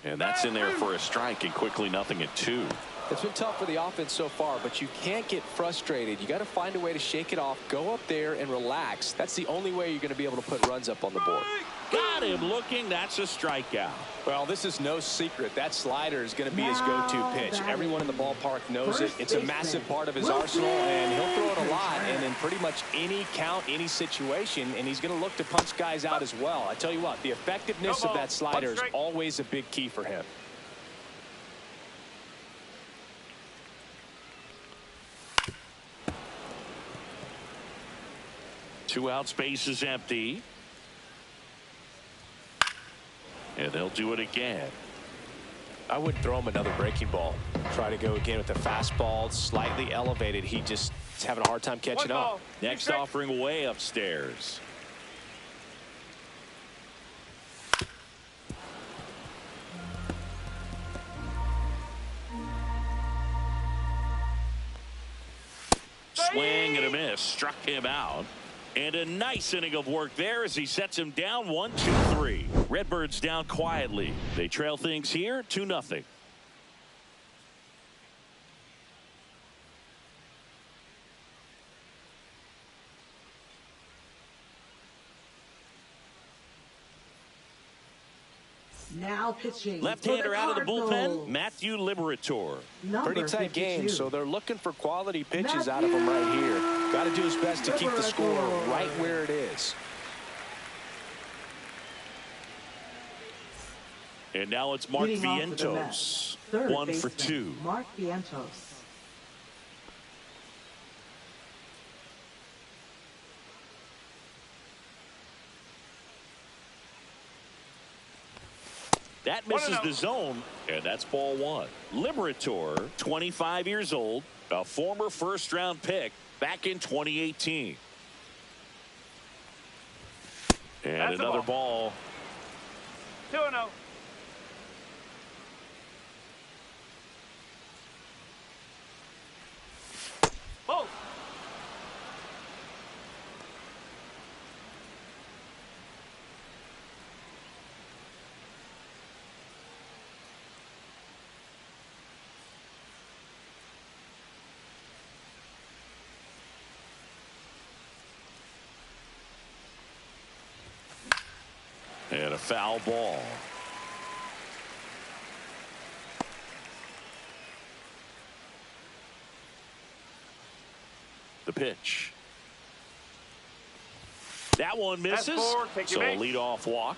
And that's in there for a strike, and quickly 0-2. It's been tough for the offense so far, but you can't get frustrated. You got to find a way to shake it off, go up there and relax. That's the only way you're going to be able to put runs up on the board. Got him looking. That's a strikeout. Well, this is no secret. That slider is going to be his go-to pitch. Everyone in the ballpark knows it. It's a massive part of his arsenal, and he'll throw it a lot and in pretty much any count, any situation, and he's going to look to punch guys out as well. I tell you what, the effectiveness of that slider is always a big key for him. Two out, space is empty. And they'll do it again. I wouldn't throw him another breaking ball. Try to go again with the fastball, slightly elevated. He's having a hard time catching up. Next offering way upstairs. Swing and a miss. Struck him out. And a nice inning of work there as he sets him down 1-2-3. Redbirds down quietly. They trail things here 2-0. Now pitching. Left-hander out of the bullpen, Matthew Liberator. Pretty tight game, so they're looking for quality pitches out of him right here. Got to do his best to keep the score right where it is. And now it's Mark Vientos. 1 for 2. Mark Vientos. That misses the zone, and that's ball 1. Liberator, 25 years old, a former first-round pick back in 2018. And that's another ball. 2-0. Oh. And a foul ball. The pitch. That one misses. So a leadoff walk.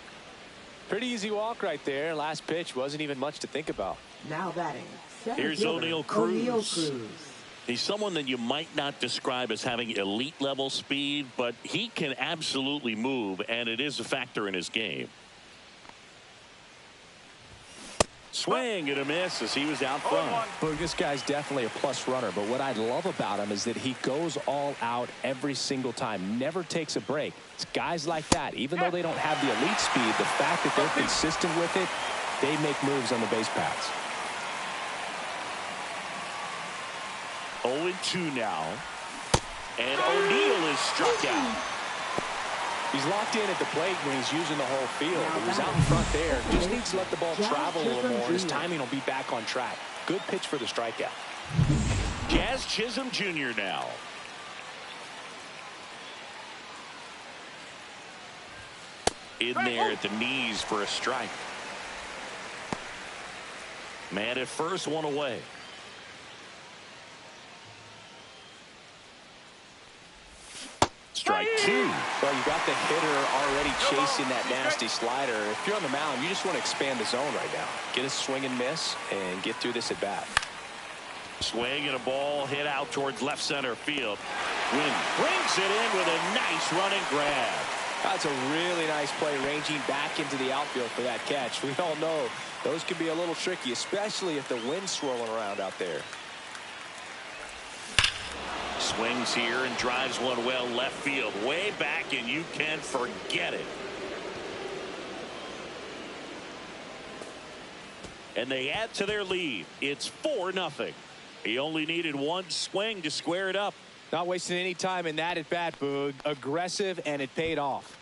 Pretty easy walk right there. Last pitch wasn't even much to think about. Now batting. Here's O'Neal Cruz. He's someone that you might not describe as having elite level speed, but he can absolutely move, and it is a factor in his game. Swing and a miss as he was out front. Well, this guy's definitely a plus runner, but what I love about him is that he goes all out every single time, never takes a break. It's guys like that, even though they don't have the elite speed, the fact that they're consistent with it, they make moves on the base paths. 0-2 now. And O'Neal is struck out. He's locked in at the plate when he's using the whole field. He's out in front there. Just needs to let the ball travel a little more, and his timing will be back on track. Good pitch for the strikeout. Jazz Chisholm Jr. now. In there at the knees for a strike. Man at first, one away. Strike 2. Well, you got the hitter already chasing that nasty slider. If you're on the mound, you just want to expand the zone right now. Get a swing and miss and get through this at bat. Swing and a ball hit out towards left center field. Wynn brings it in with a nice running grab. That's a really nice play, ranging back into the outfield for that catch. We all know those can be a little tricky, especially if the wind's swirling around out there. Swings here and drives one well left field, way back, and you can forget it. And they add to their lead. It's 4-0. He only needed one swing to square it up. Not wasting any time in that at bat, Boog. Aggressive, and it paid off.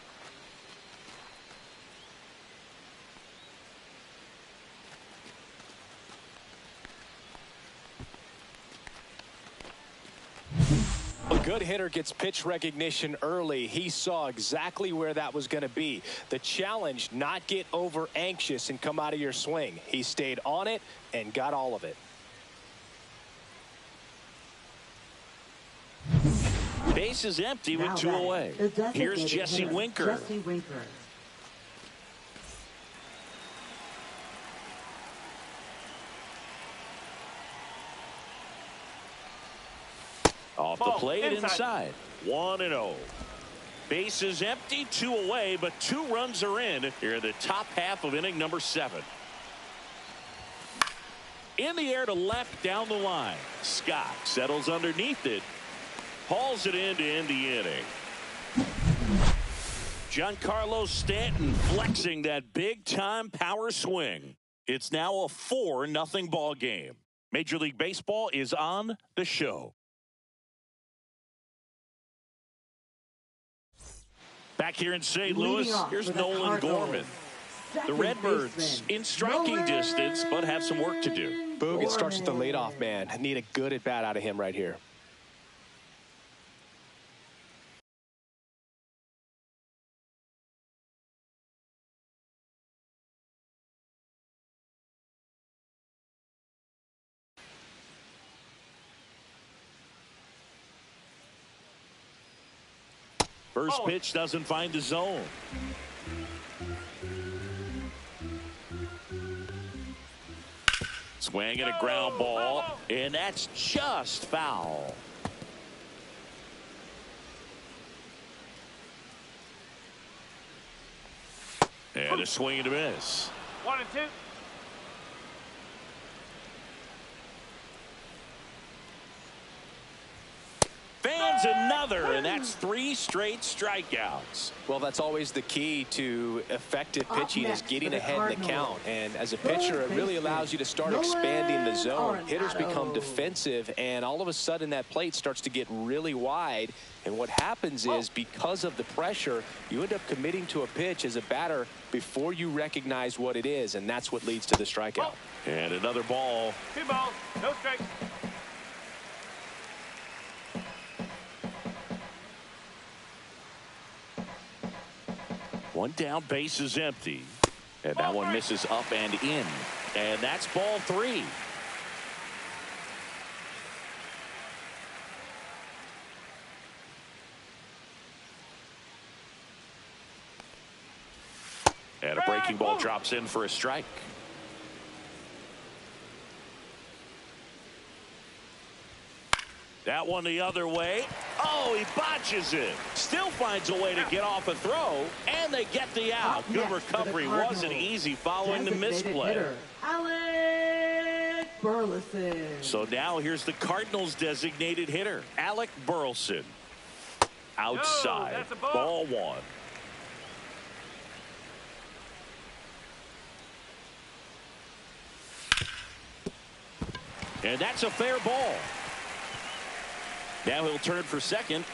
good hitter gets pitch recognition early. He saw exactly where that was going to be. The challenge, not get over anxious and come out of your swing. He stayed on it and got all of it. Base is empty with 2 away. Here's Jesse Winker. Off the plate inside. 1-0. Base is empty, 2 away, but 2 runs are in here in the top half of inning number 7. In the air to left down the line. Scott settles underneath it. Hauls it in to end the inning. Giancarlo Stanton flexing that big-time power swing. It's now a 4-0 ball game. Major League Baseball is on the show. Back here in St. Louis, here's Nolan Gorman. The Redbirds in striking distance, but have some work to do. Boog, it starts with the leadoff man. I need a good at-bat out of him right here. First pitch doesn't find the zone. Swing and a ground ball, and that's just foul. And a swing and a miss. 1 and 2. Fans another, and that's 3 straight strikeouts. Well, that's always the key to effective pitching, is getting ahead in the count. And as a pitcher, it really allows you to start expanding the zone. Hitters become defensive, and all of a sudden that plate starts to get really wide. And what happens is, because of the pressure, you end up committing to a pitch as a batter before you recognize what it is, and that's what leads to the strikeout. And another ball. 2 balls, no strikes. One down, base is empty. And that one misses up and in. And that's ball 3. And a breaking ball drops in for a strike. That one the other way. Oh, he botches it. Still finds a way to get off a throw, and they get the out. Good recovery. Wasn't easy following the misplay. Alec Burleson. So now here's the Cardinals' designated hitter, Alec Burleson. Outside. No, that's a ball. Ball 1. And that's a fair ball. Now he'll turn for second.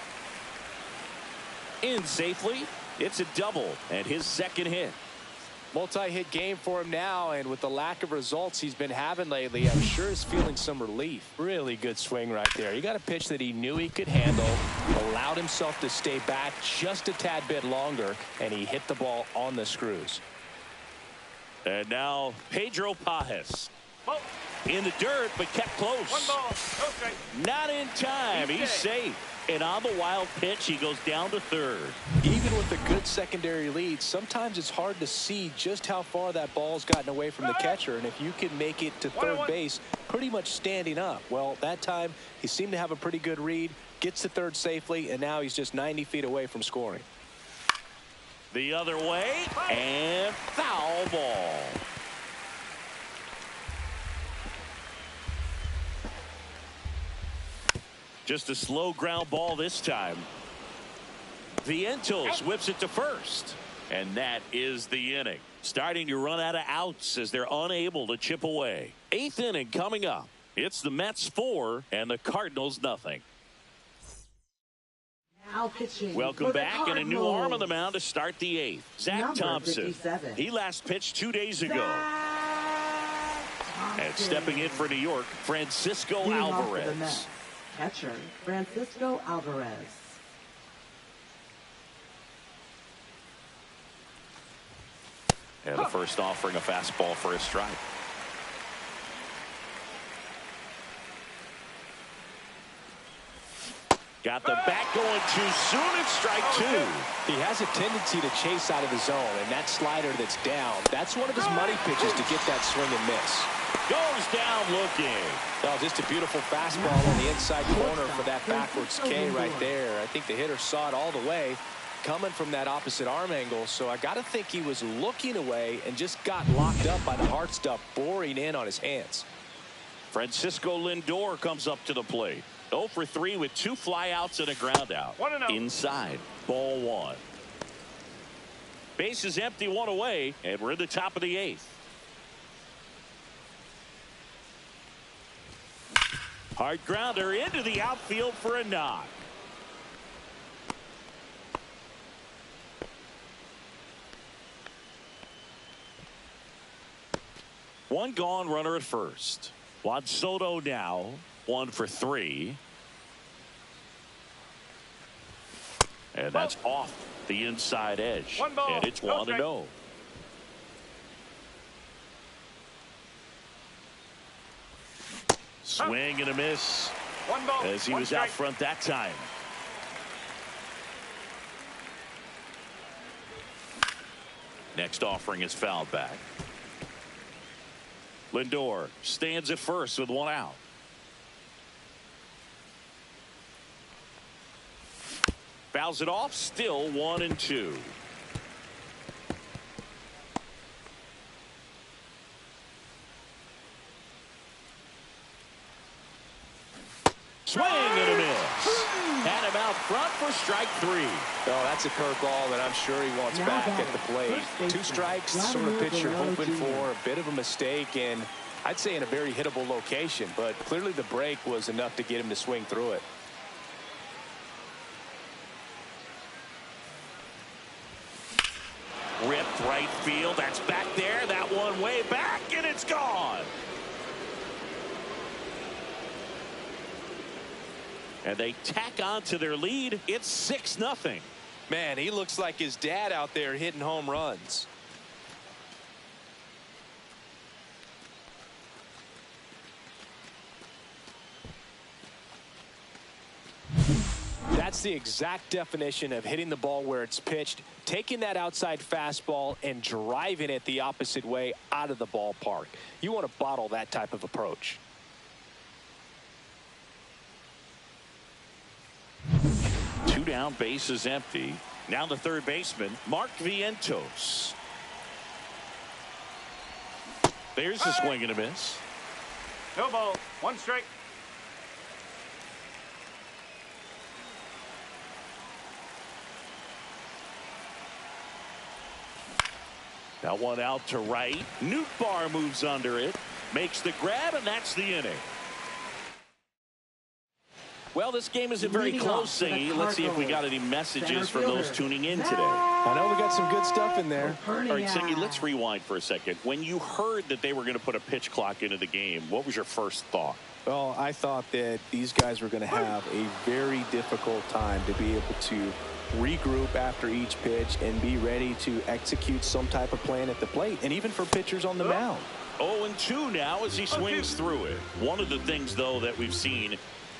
In safely. It's a double and his second hit. Multi-hit game for him now, and with the lack of results he's been having lately, I'm sure he's feeling some relief. Really good swing right there. He got a pitch that he knew he could handle, allowed himself to stay back just a tad bit longer, and he hit the ball on the screws. And now Pedro Pajes. Ball. In the dirt, but kept close. 1 ball, no strike. Not in time. He's safe. And on the wild pitch, he goes down to third. Even with a good secondary lead, sometimes it's hard to see just how far that ball's gotten away from the catcher. And if you can make it to third base pretty much standing up, well, that time he seemed to have a pretty good read, gets to third safely, and now he's just 90 feet away from scoring. The other way, and foul ball. Just a slow ground ball this time. Vientos whips it to first. And that is the inning. Starting to run out of outs as they're unable to chip away. 8th inning coming up. It's the Mets 4 and the Cardinals nothing. Now pitching. Welcome back, and a new arm on the mound to start the 8th. Zach Thompson. 57. He last pitched 2 days ago. And stepping in for New York, Francisco Alvarez. Catcher, Francisco Alvarez. And the first offering a fastball for a strike. Got the bat going too soon. It's strike two. He has a tendency to chase out of the zone, and that slider that's down, that's one of his money pitches to get that swing and miss. Goes down looking. Well, just a beautiful fastball on the inside corner for that backwards K right there. I think the hitter saw it all the way coming from that opposite arm angle, so I got to think he was looking away and just got locked up by the hard stuff boring in on his hands. Francisco Lindor comes up to the plate. 0 for 3 with 2 flyouts and a ground out. 1-0. Inside, ball 1. Base is empty, 1 away, and we're in the top of the 8th. Hard grounder into the outfield for a knock. One gone, runner at first. Juan Soto now 1 for 3. And that's off the inside edge. 1 ball, and it's no 1-0. Swing and a miss 1 ball, as he 1 was out strike. front that time. Next offering is fouled back. Lindor stands at first with 1 out. Fouls it off, still 1-2. Swing and a miss. Had him out front for strike 3. Oh, that's a curveball that I'm sure he wants Now back batting, at the plate. first baseman, 2 strikes, sort of pitch you're Vladimir hoping Guerrero for. A bit of a mistake, and I'd say in a very hittable location, but clearly the break was enough to get him to swing through it. Ripped right field. That's back there. That one way back, and it's gone. And they tack on to their lead. It's 6-0. Man, he looks like his dad out there hitting home runs. That's the exact definition of hitting the ball where it's pitched, taking that outside fastball and driving it the opposite way out of the ballpark. You want to bottle that type of approach. Two down, base is empty. Now the third baseman, Mark Vientos. There's a swing and a miss. No ball, 1 strike. That one out to right. Nootbaar moves under it, makes the grab, and that's the inning. Well, this game isn't very Leading close, off for the Singy. Let's see if we got Cardinals, any messages center from those fielder, tuning in today. I know we got some good stuff in there. All right, Singy, let's rewind for a second. When you heard that they were going to put a pitch clock into the game, what was your first thought? Well, I thought that these guys were going to have a very difficult time to be able to regroup after each pitch and be ready to execute some type of plan at the plate, and even for pitchers on the mound. 0-2 now as he swings through it. One of the things, though, that we've seen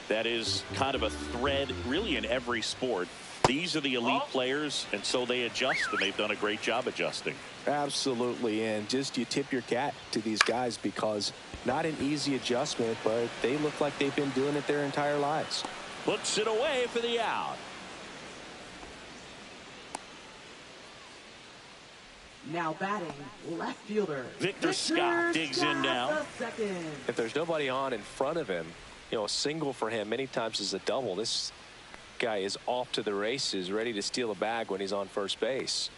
that is kind of a thread really in every sport. These are the elite players, and so they adjust, and they've done a great job adjusting. Absolutely, and just you tip your cap to these guys because not an easy adjustment, but they look like they've been doing it their entire lives. Puts it away for the out. Now batting, left fielder Victor Scott digs in now. Second. If there's nobody on in front of him, you know, a single for him many times is a double. This guy is off to the races, ready to steal a bag when he's on first base.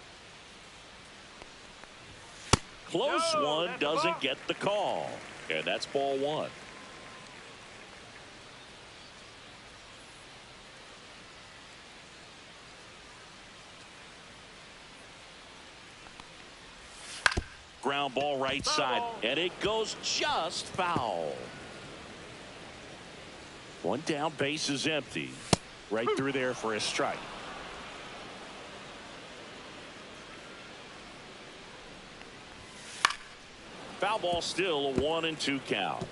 Close No, one, that's doesn't ball. get the call. And that's ball 1. Ground ball right side, and it goes just foul. One down, base is empty. Right through there for a strike. Foul ball, still a 1-2 count.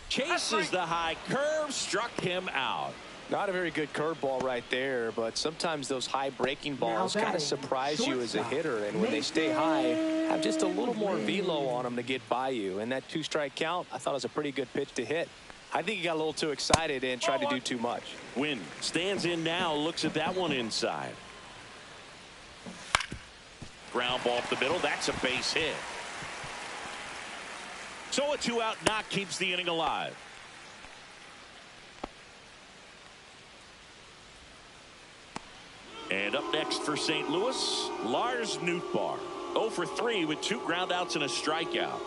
Chases the high curve, struck him out. Not a very good curveball right there, but sometimes those high breaking balls kind of surprise you as a hitter, and when they stay high, have just a little more velo on them to get by you. And that 2-strike count, I thought it was a pretty good pitch to hit. I think he got a little too excited and tried to do too much. Wynn stands in now, looks at that one inside. Ground ball up the middle, that's a base hit. So a 2-out knock keeps the inning alive. And up next for St. Louis, Lars Nootbaar. 0 for 3 with 2 groundouts and a strikeout.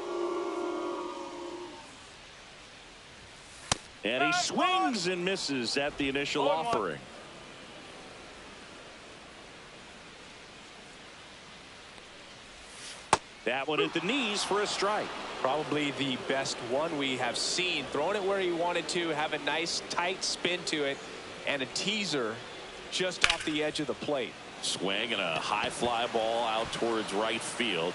And he swings and misses at the initial offering. That one at the knees for a strike. Probably the best one we have seen. Throwing it where he wanted to, have a nice tight spin to it, and a teaser just off the edge of the plate. Swing and a high fly ball out towards right field.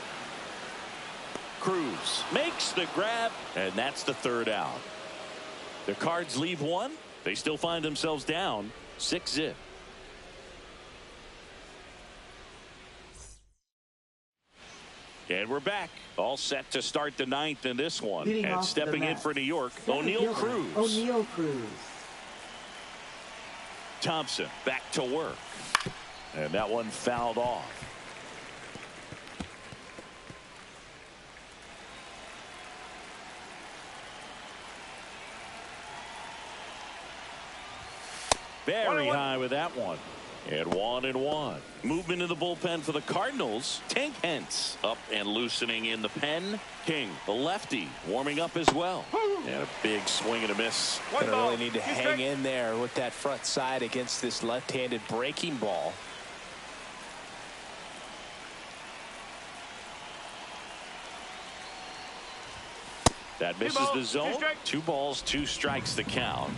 Cruz makes the grab, and that's the 3rd out. The Cards leave one. They still find themselves down 6-0. And we're back, all set to start the 9th in this one. And stepping in for New York, O'Neal Cruz. Thompson back to work. And that one fouled off. Very high with that one. And 1-1. Movement in the bullpen for the Cardinals. Tank Hentz up and loosening in the pen. King, the lefty, warming up as well. And a big swing and a miss. Gonna really need to hang in there with that front side against this left-handed breaking ball. That misses the zone. 2 balls, 2 strikes the count.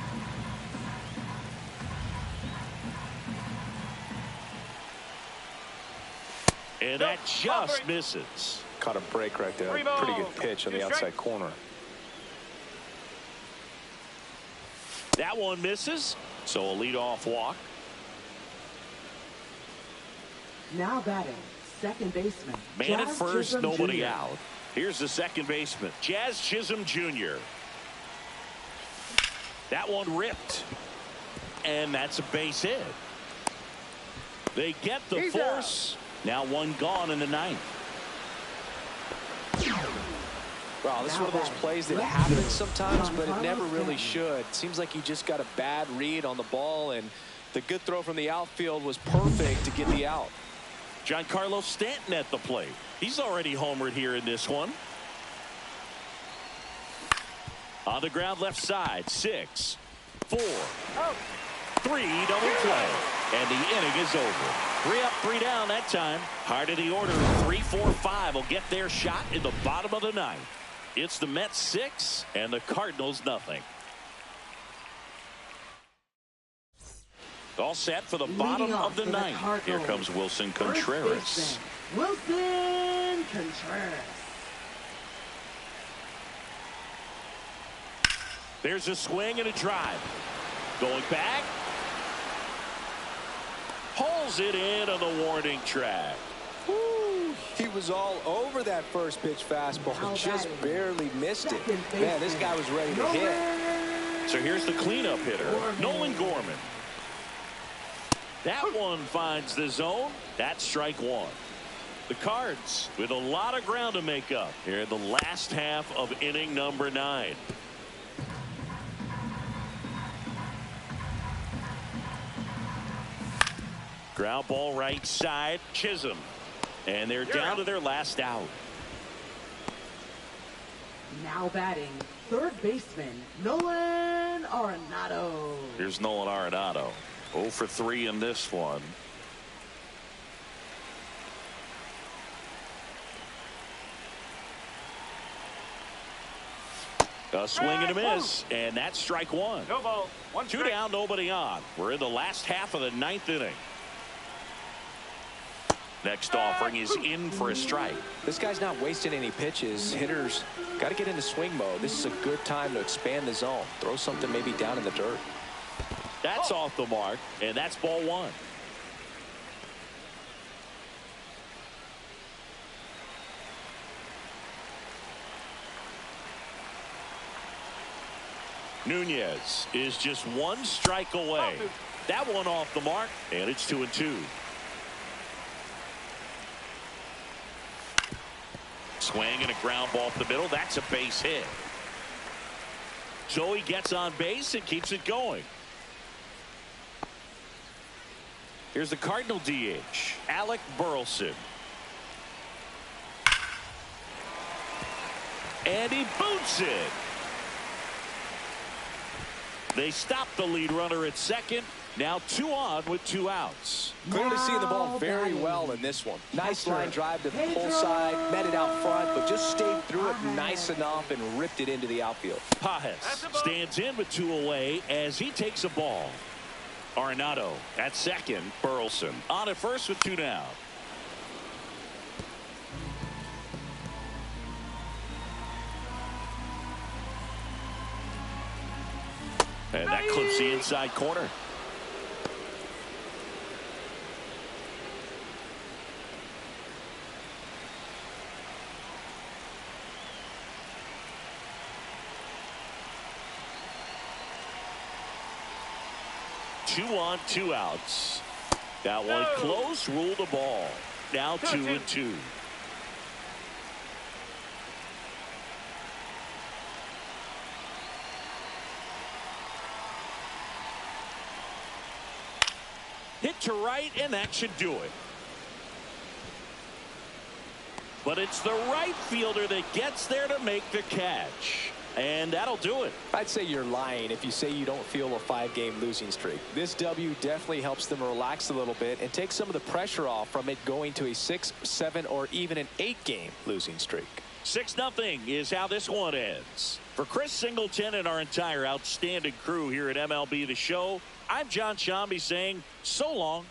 And that just misses. Caught a break right there. Pretty good pitch on the outside corner. That one misses. So a leadoff walk. Now batting, second baseman. Man at first, nobody out. Here's the second baseman, Jazz Chisholm Jr. That one ripped. And that's a base hit. They get the force. Now 1 gone in the 9th. Wow, this is one of those plays that happens sometimes, but it never really should. Seems like he just got a bad read on the ball, and the good throw from the outfield was perfect to get the out. Giancarlo Stanton at the plate. He's already homered here in this one. On the ground left side, 6, 4, 3, double play. And the inning is over. 3 up, 3 down that time. Heart of the order, 3, 4, 5 will get their shot in the bottom of the 9th. It's the Mets 6 and the Cardinals nothing. All set for the bottom of the 9th. Here comes Wilson Contreras. Wilson Contreras. There's a swing and a drive. Going back. Pulls it in on the warning track. Woo, he was all over that first pitch fastball. Just barely missed it. Man, this guy was ready to hit. So here's the cleanup hitter, Nolan Gorman. That one finds the zone. That's strike 1. The Cards with a lot of ground to make up here in the last half of inning number 9. Ground ball right side, Chisholm. And they're down to their last out. Now batting, third baseman, Nolan Arenado. Here's Nolan Arenado. 0 for 3 in this one. A swing and a miss, and that's strike one. No ball. One Two strike. down, nobody on. We're in the last half of the ninth inning. Next offering is in for a strike. This guy's not wasting any pitches. Hitters got to get into swing mode. This is a good time to expand the zone. Throw something maybe down in the dirt. That's off the mark, and that's ball one. Nunez is just one strike away. That one off the mark, and it's 2-2. Swing and a ground ball up the middle. That's a base hit. So he gets on base and keeps it going. Here's the Cardinal DH, Alec Burleson. And he boots it. They stop the lead runner at second. Now 2 on with 2 outs. Clearly seeing the ball very well in this one. Nice line drive to the pull side, met it out front, but just stayed through it nice enough and ripped it into the outfield. Pajes stands in with 2 away as he takes a ball. Arenado at second. Burleson on at first with 2 down. And that clips the inside corner. Two on, 2 outs. That one close, rule the ball. Now 2-2. Hit to right, and that should do it. But it's the right fielder that gets there to make the catch. And that'll do it. I'd say you're lying if you say you don't feel a 5-game losing streak. This W definitely helps them relax a little bit and take some of the pressure off from it going to a 6, 7, or even an 8-game losing streak. 6-0 is how this one ends. For Chris Singleton and our entire outstanding crew here at MLB The Show, I'm John Shambi saying so long.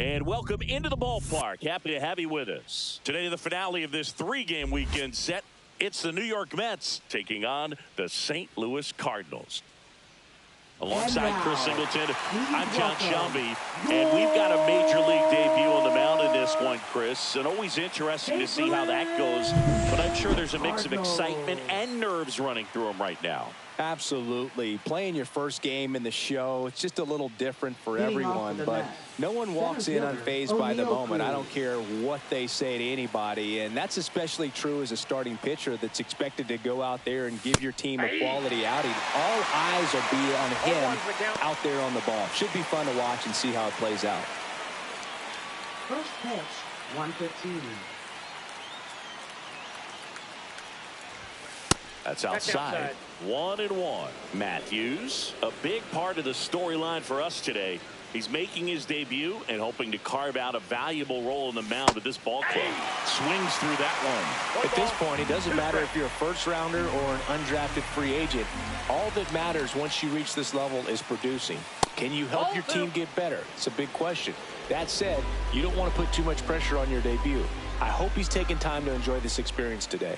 And welcome into the ballpark. Happy to have you with us. Today, the finale of this 3-game weekend set. It's the New York Mets taking on the St. Louis Cardinals. Alongside Chris Singleton, I'm John Shambi, and we've got a major league debut on the mound in this this one, Chris, and always interesting to see how that goes. But I'm sure there's a mix of excitement and nerves running through him right now. Absolutely. Playing your first game in the show, it's just a little different for everyone, but no one walks in unfazed by the moment. I don't care what they say to anybody, and that's especially true as a starting pitcher that's expected to go out there and give your team a quality outing. All eyes will be on him out there on the ball. Should be fun to watch and see how it plays out. First pitch, 115. That's outside. 1-1. Matthews, a big part of the storyline for us today. He's making his debut and hoping to carve out a valuable role in the mound with this ball club. Swings through that one. At this point, it doesn't matter if you're a first rounder or an undrafted free agent. All that matters once you reach this level is producing. Can you help your team get better? It's a big question. That said, you don't want to put too much pressure on your debut. I hope he's taking time to enjoy this experience today.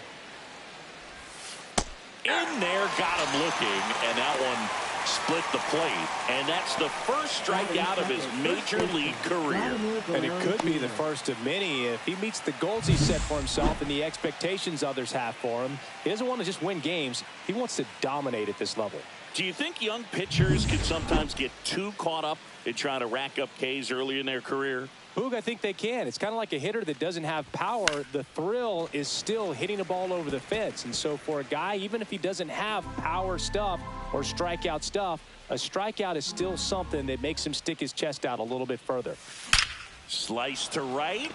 In there, got him looking, and that one split the plate. And that's the first strikeout of his major league career. And it could be the first of many if he meets the goals he set for himself and the expectations others have for him. He doesn't want to just win games. He wants to dominate at this level. Do you think young pitchers can sometimes get too caught up in trying to rack up Ks early in their career? Boog, I think they can. It's kind of like a hitter that doesn't have power. The thrill is still hitting a ball over the fence. And so for a guy, even if he doesn't have power stuff or strikeout stuff, a strikeout is still something that makes him stick his chest out a little bit further. Slice to right.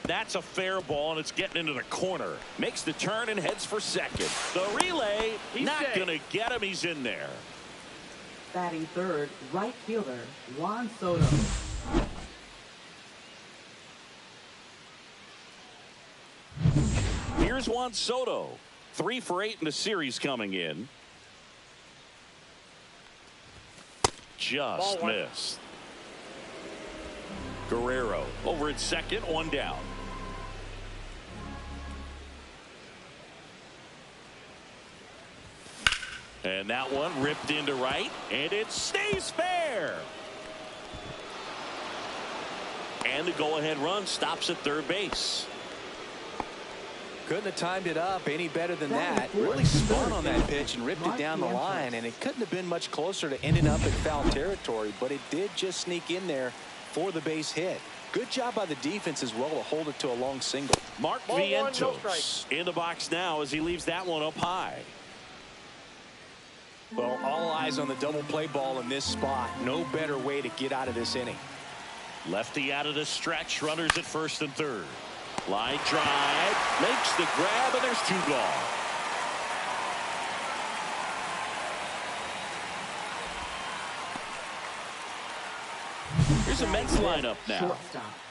That's a fair ball, and it's getting into the corner. Makes the turn and heads for second. The relay, not going to get him. He's in there. Batting third, right fielder, Juan Soto. Here's Juan Soto. 3 for 8 in the series coming in. Just missed. Guerrero over at second, 1 down. And that one ripped into right, and it stays fair. And the go-ahead run stops at third base. Couldn't have timed it up any better than that. Really spun on that pitch and ripped it down the line, and it couldn't have been much closer to ending up in foul territory, but it did just sneak in there for the base hit. Good job by the defense as well to hold it to a long single. Mark Vientos in the box now as he leaves that one up high. Well, all eyes on the double play ball in this spot. No better way to get out of this inning. Lefty out of the stretch. Runners at first and third. Line drive. Makes the grab, and there's 2 gone. Here's a Mets lineup now.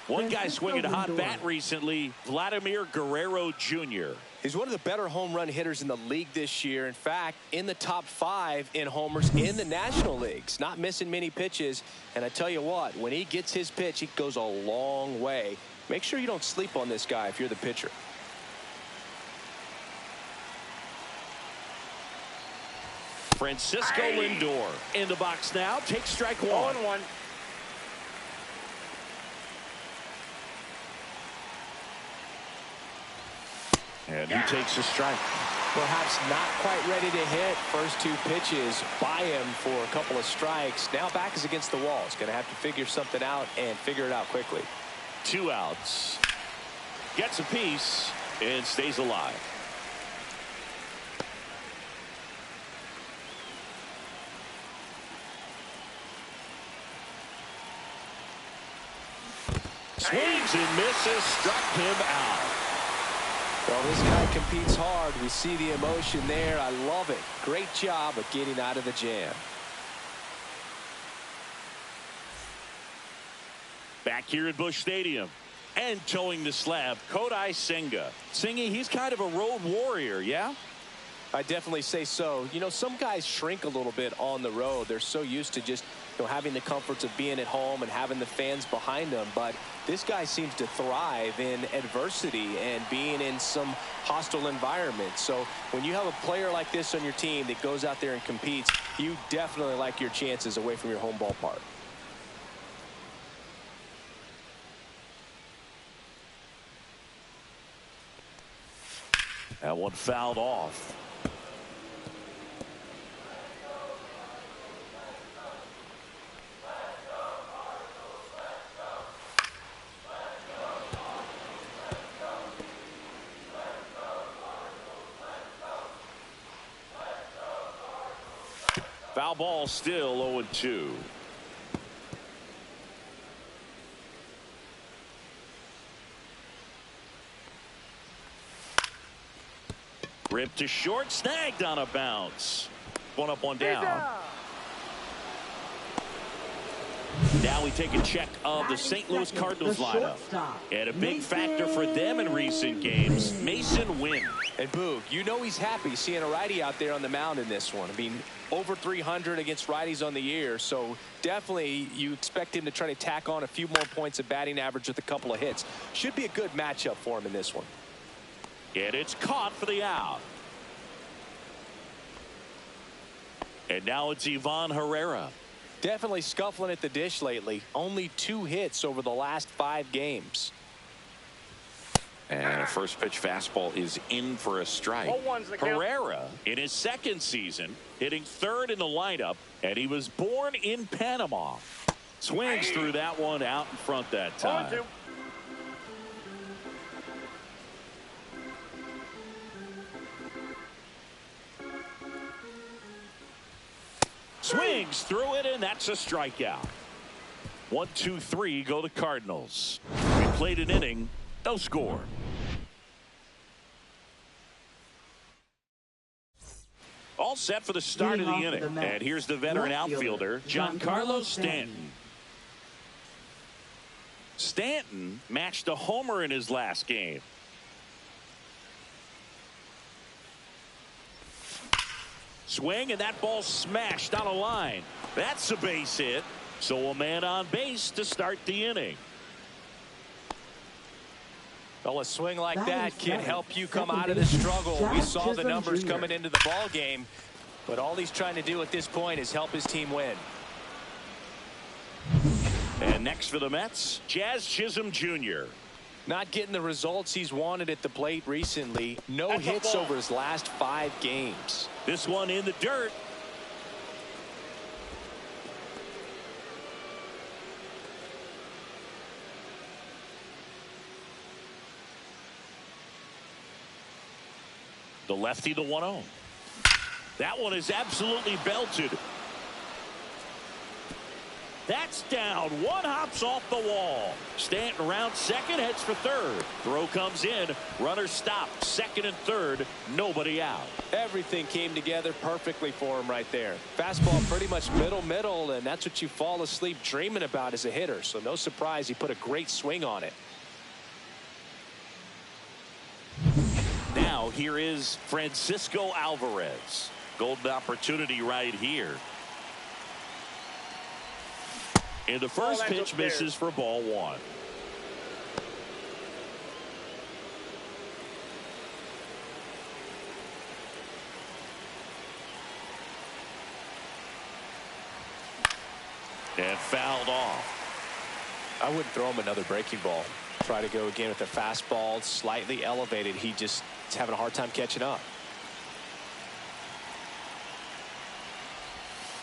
One guy swinging a hot bat recently, Vladimir Guerrero Jr. He's one of the better home run hitters in the league this year. In fact, in the top 5 in homers in the National Leagues. Not missing many pitches. And I tell you what, when he gets his pitch, he goes a long way. Make sure you don't sleep on this guy if you're the pitcher. Francisco Lindor in the box now. Takes strike 1. 0-1. And he takes a strike. Perhaps not quite ready to hit. First 2 pitches by him for a couple of strikes. Now back is against the wall. He's going to have to figure something out and figure it out quickly. 2 outs. Gets a piece and stays alive. Swings and misses. Struck him out. Well, this guy competes hard. We see the emotion there. I love it. Great job of getting out of the jam. Back here at Busch Stadium and towing the slab, Kodai Senga. Senga, he's kind of a road warrior, yeah? I definitely say so. You know, some guys shrink a little bit on the road. They're so used to just, you know, having the comforts of being at home and having the fans behind them. But this guy seems to thrive in adversity and being in some hostile environment. So when you have a player like this on your team that goes out there and competes, you definitely like your chances away from your home ballpark. That one fouled off. Foul ball, still 0-2. Ripped to short, snagged on a bounce. One up, one down. Now we take a check of the St. Louis Cardinals lineup. And a big factor for them in recent games, Mason Wynn. And Boog, you know he's happy seeing a righty out there on the mound in this one. I mean, over 300 against righties on the year, so definitely you expect him to try to tack on a few more points of batting average with a couple of hits. Should be a good matchup for him in this one. And it's caught for the out. And now it's Ivan Herrera. Definitely scuffling at the dish lately. Only 2 hits over the last 5 games. And a first pitch fastball is in for a strike. Herrera in his 2nd season, hitting 3rd in the lineup, and he was born in Panama. Swings through that one out in front that time. Swings through it, and that's a strikeout. 1, 2, 3 go the Cardinals. We played an inning, no score. All set for the start of the inning. And here's the veteran outfielder, Giancarlo Stanton. Stanton matched a homer in his last game. Swing, and that ball smashed on a line. That's a base hit. So a man on base to start the inning. Well, a swing like that can help you come out of the struggle. We saw the numbers coming into the ball game, but all he's trying to do at this point is help his team win. And next for the Mets, Jazz Chisholm Jr. Not getting the results he's wanted at the plate recently. No hits over his last 5 games. This one in the dirt. The lefty, the 1-0. That one is absolutely belted. That's down. One hops off the wall. Stanton around second, heads for third. Throw comes in. Runner stopped. Second and third. Nobody out. Everything came together perfectly for him right there. Fastball pretty much middle, and that's what you fall asleep dreaming about as a hitter. So no surprise he put a great swing on it. Now here is Francisco Alvarez. Golden opportunity right here. And the first pitch misses for ball 1. And fouled off. I wouldn't throw him another breaking ball. Try to go again with the fastball, slightly elevated. He just is having a hard time catching up.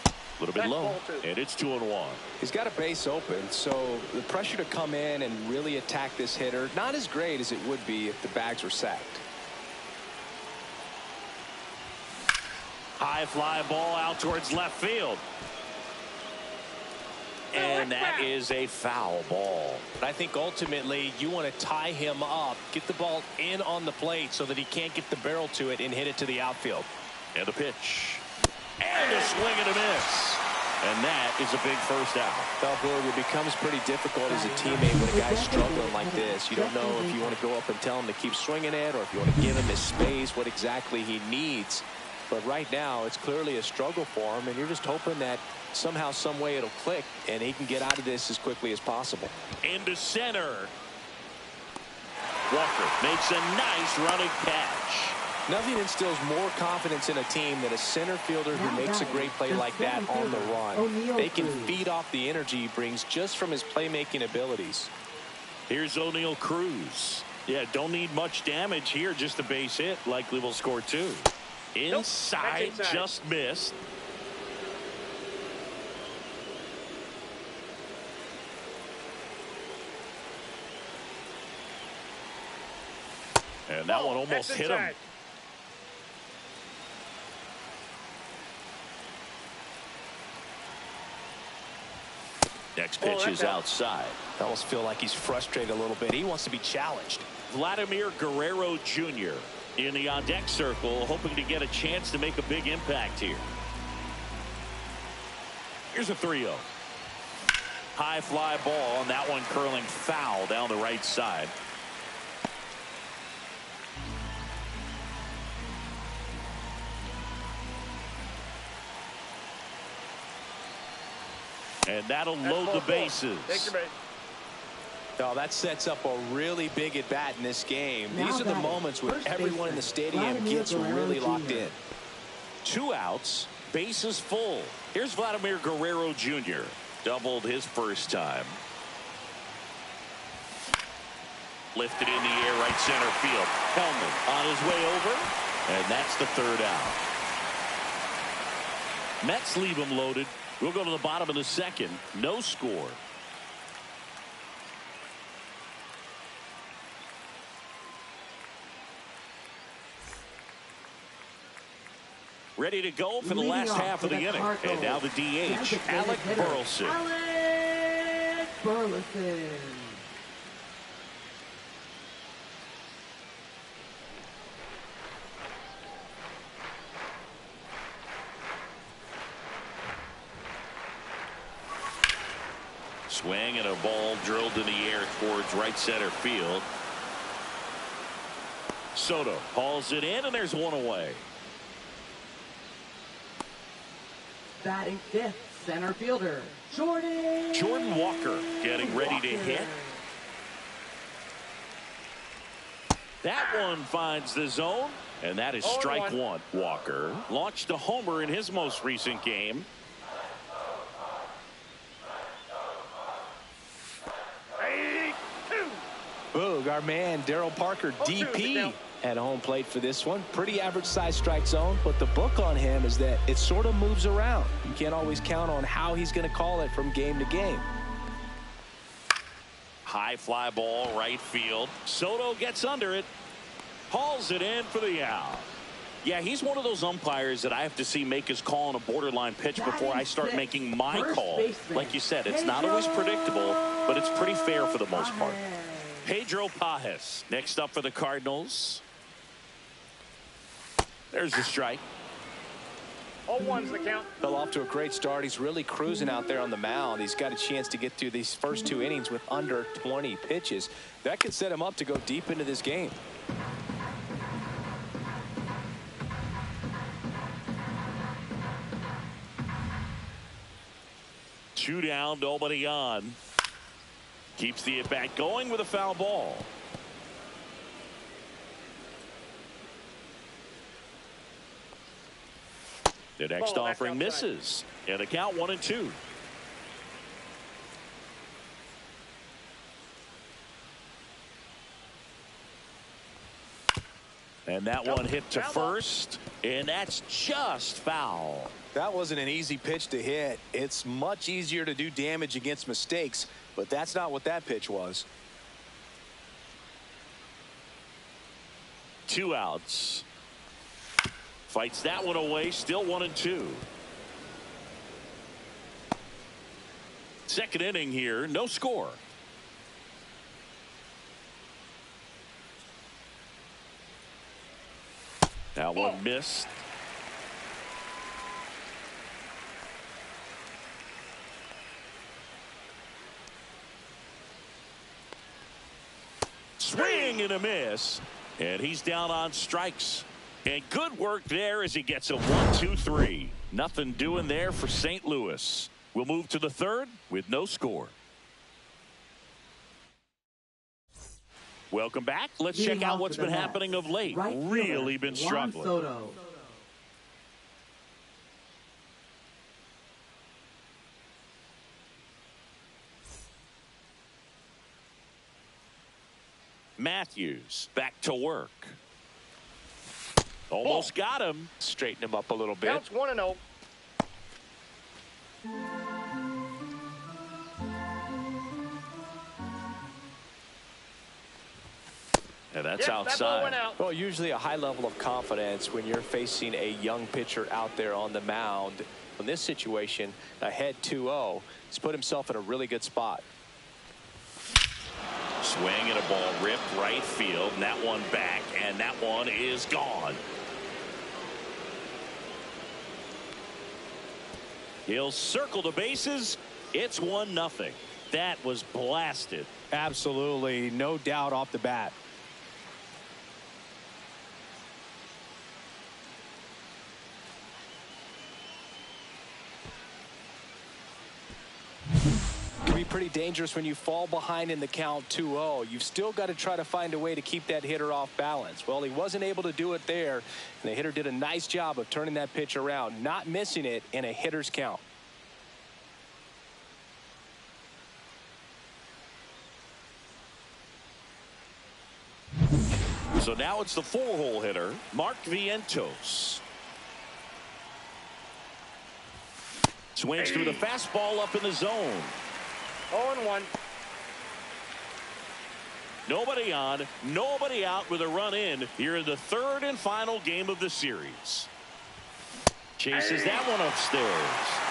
A little bit low, and it's 2-1. He's got a base open, so the pressure to come in and really attack this hitter, not as great as it would be if the bags were sacked. High fly ball out towards left field. And that is a foul ball. I think ultimately you want to tie him up, get the ball in on the plate so that he can't get the barrel to it and hit it to the outfield. And a pitch. And a swing and a miss. And that is a big first out. Well, Boog, it becomes pretty difficult as a teammate when a guy's struggling like this. You don't know if you want to go up and tell him to keep swinging it or if you want to give him his space, what exactly he needs. But right now, it's clearly a struggle for him, and you're just hoping that somehow, some way it'll click, and he can get out of this as quickly as possible. Into center. Walker makes a nice running catch. Nothing instills more confidence in a team than a center fielder who makes a great play like that on the run. They can feed off the energy he brings just from his playmaking abilities. Here's O'Neal Cruz. Yeah, don't need much damage here. Just a base hit. Likely will score 2. Inside, just missed. And that one almost hit him. Next pitch is outside. I almost feel like he's frustrated a little bit. He wants to be challenged. Vladimir Guerrero Jr. in the on-deck circle, hoping to get a chance to make a big impact here. Here's a 3-0. High fly ball, and that one curling foul down the right side. And that'll load the bases. Oh, that sets up a really big at bat in this game. These are the moments where everyone in the stadium gets really locked in. 2 outs, bases full. Here's Vladimir Guerrero Jr. Doubled his first time. Lifted in the air, right center field. Hellman on his way over, and that's the 3rd out. Mets leave him loaded. We'll go to the bottom of the 2nd. No score. Ready to go for the last half of the inning. And now the DH, Alec Burleson. Alec Burleson. Swing and a ball drilled in the air towards right center field. Soto hauls it in, and there's one away. Batting 5th, center fielder, Jordan Walker getting ready to hit. That one finds the zone, and that is strike 1. Walker launched a homer in his most recent game. Boog, our man Daryl Parker, DP, at home plate for this one. Pretty average size strike zone, but the book on him is that it sort of moves around. You can't always count on how he's going to call it from game to game. High fly ball, right field. Soto gets under it, hauls it in for the out. Yeah, he's one of those umpires that I have to see make his call on a borderline pitch before I start making my call. Like you said, it's not always predictable, but it's pretty fair for the most part. Pedro Pajes next up for the Cardinals. There's the strike. 0-1's the count. Fell off to a great start. He's really cruising out there on the mound. He's got a chance to get through these first 2 innings with under 20 pitches. That could set him up to go deep into this game. Two down, nobody on. Keeps the at-bat going with a foul ball. The next offering misses, and the count 1-2. And that one hit to first, and that's just foul. That wasn't an easy pitch to hit. It's much easier to do damage against mistakes, but that's not what that pitch was. 2 outs. Fights that one away, still 1-2. Second inning here, no score. That one missed. Swing and a miss, and he's down on strikes. And good work there as he gets a 1-2-3. Nothing doing there for St. Louis. We'll move to the 3rd with no score. Welcome back. Let's check out what's been happening of late. Really been struggling. Soto. Matthews back to work. Almost got him. Straighten him up a little bit. Counts 1-0. And that's That ball went outside. out. Well, usually a high level of confidence when you're facing a young pitcher out there on the mound. In this situation, ahead 2-0, he's put himself in a really good spot. Swing and a ball ripped right field, and that one back, and that one is gone. He'll circle the bases. It's 1-0. That was blasted. Absolutely, no doubt off the bat. Can be pretty dangerous when you fall behind in the count 2-0. You've still got to try to find a way to keep that hitter off balance. Well, he wasn't able to do it there, and the hitter did a nice job of turning that pitch around, not missing it in a hitter's count. So now it's the 4-hole hitter, Mark Vientos. Swings through the fastball up in the zone. 0-1. Nobody on, nobody out with a run in here in the third and final game of the series. Chases that one upstairs.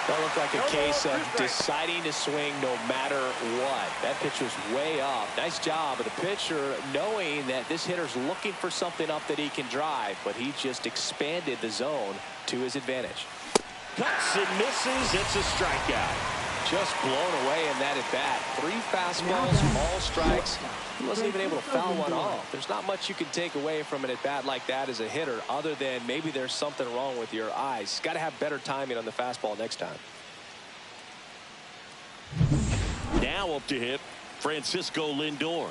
That looked like a case of deciding to swing no matter what. That pitch was way up. Nice job of the pitcher knowing that this hitter's looking for something up that he can drive, but he just expanded the zone to his advantage. Cuts and misses. It's a strikeout. Just blown away in that at bat. 3 fastballs, all strikes. He wasn't even able to foul one off. There's not much you can take away from an at bat like that as a hitter, other than maybe there's something wrong with your eyes. Got to have better timing on the fastball next time. Now up to hit Francisco Lindor.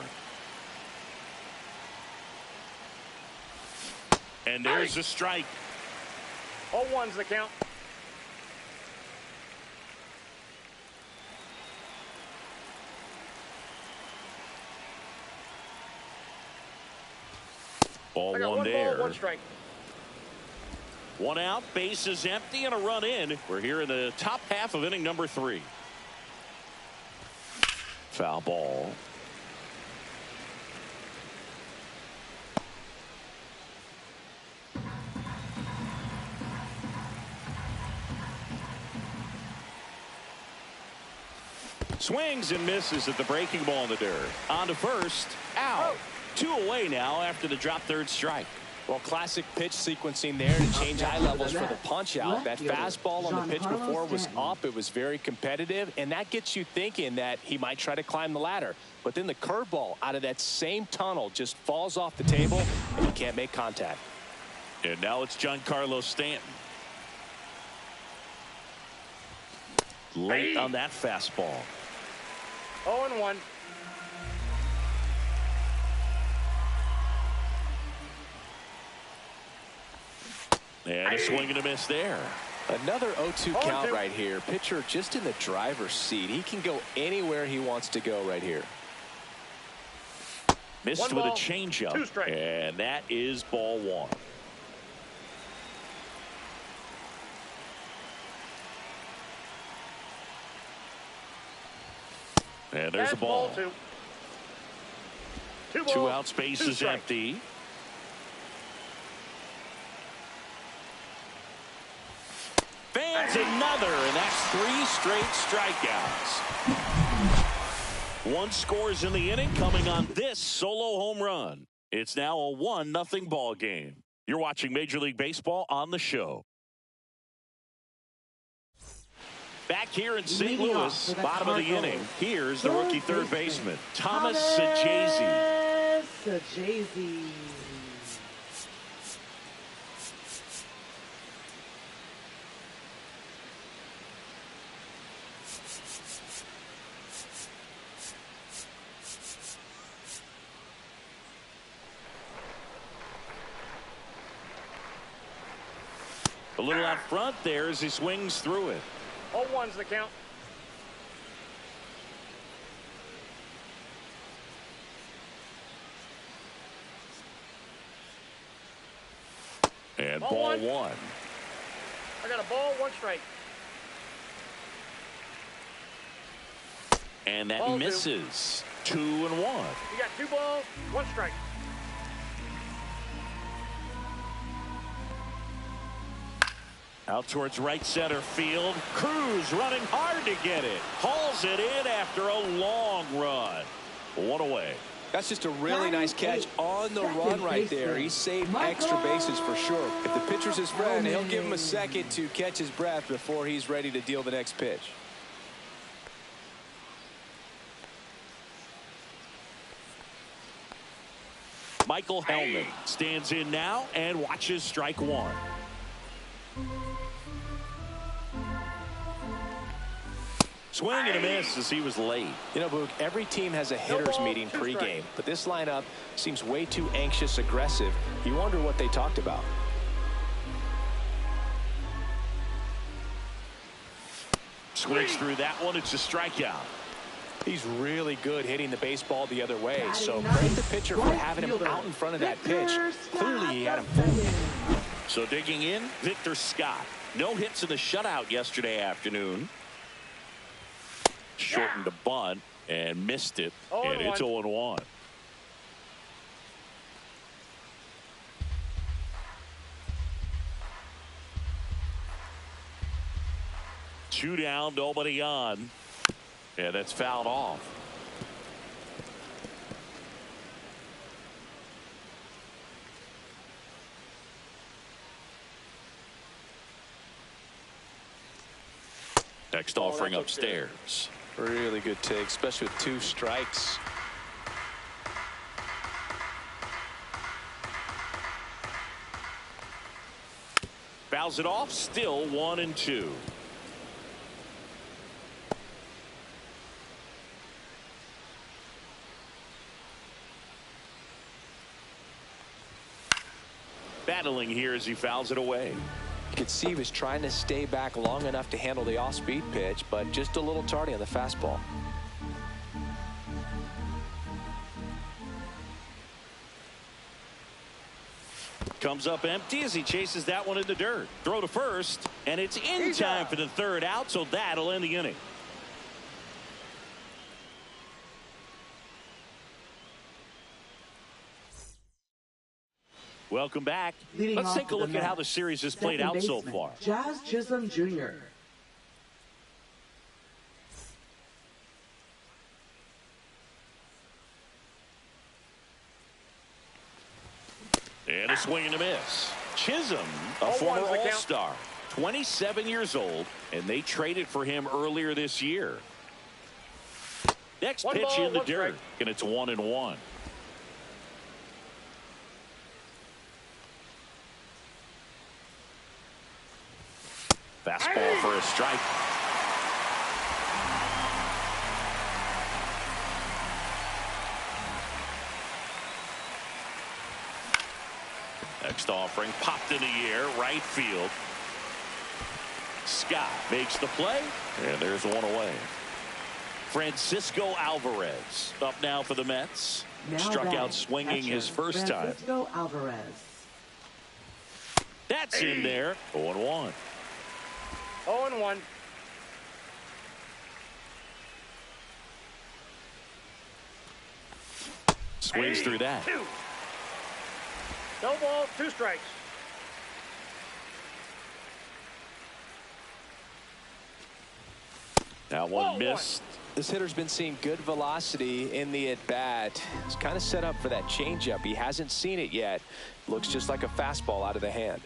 And there's a strike. 0-1's the count. Ball I got one there. ball, 1 strike. 1 out, base is empty, and a run in. We're here in the top half of inning number 3. Foul ball. Swings and misses at the breaking ball in the dirt. On to first. Out. 2 away now after the drop third strike. Well, classic pitch sequencing there to change eye levels for the punch out. That fastball on the pitch before was up. It was very competitive, and that gets you thinking that he might try to climb the ladder. But then the curveball out of that same tunnel just falls off the table, and he can't make contact. And now it's Giancarlo Stanton. Late on that fastball. 0-1. And a swing and a miss there. Another 0-2 count right here. Pitcher just in the driver's seat. He can go anywhere he wants to go right here. Missed with a changeup. 2 strikes. And that is ball 1. And there's a ball. 2. 2 2 outs, base is empty. Fans another, and that's 3 straight strikeouts. 1 scores in the inning, coming on this solo home run. It's now a 1-0 ball game. You're watching Major League Baseball on the show. Back here in St. Louis, bottom of the inning. Here's the rookie third baseman, Thomas Sajazi. Sajazi. A little out front there as he swings through it. 0-1's the count. And Ball ball one. one. I got a ball, 1 strike. And that Ball two. misses. 2-1. You got 2 balls, 1 strike. Out towards right center field. Cruz running hard to get it. Hauls it in after a long run. 1 away. That's just a really nice catch on the run right there. He saved extra bases for sure. If the pitcher's his friend, he'll give him a second to catch his breath before he's ready to deal the next pitch. Michael Hellman stands in now and watches strike 1. Swing and a miss as he was late. You know, Boog, every team has a hitters meeting pregame, but this lineup seems way too anxious, aggressive. You wonder what they talked about. Swings through that one. It's a strikeout. He's really good hitting the baseball the other way, so credit the pitcher for having him out in front of that pitch. Clearly, he had him fooled. So digging in, Victor Scott. No hits in the shutout yesterday afternoon. Shortened a bunt and missed it, and it's 0-1. Two down, nobody on. Yeah, that's fouled off. Next offering upstairs. Really good take, especially with 2 strikes. Fouls it off, still 1-2. Battling here as he fouls it away. You could see he was trying to stay back long enough to handle the off-speed pitch, but just a little tardy on the fastball. Comes up empty as he chases that one in the dirt. Throw to first, and it's in time for the 3rd out, so that'll end the inning. Welcome back. Let's take a look at how the series has played out so far. Jazz Chisholm Jr. And a swing and a miss. Chisholm, a former All-Star, 27 years old, and they traded for him earlier this year. Next pitch in the dirt, and it's 1-1. Fastball for a strike. Next offering popped in the air, right field. Scott makes the play, and there's 1 away. Francisco Alvarez up now for the Mets. Struck out swinging his first time. Francisco Alvarez. That's in there. 0-1. 0-1. Swings through that. 2. No ball, 2 strikes. Now one missed. This hitter's been seeing good velocity in the at-bat. He's kind of set up for that changeup. He hasn't seen it yet. Looks just like a fastball out of the hand.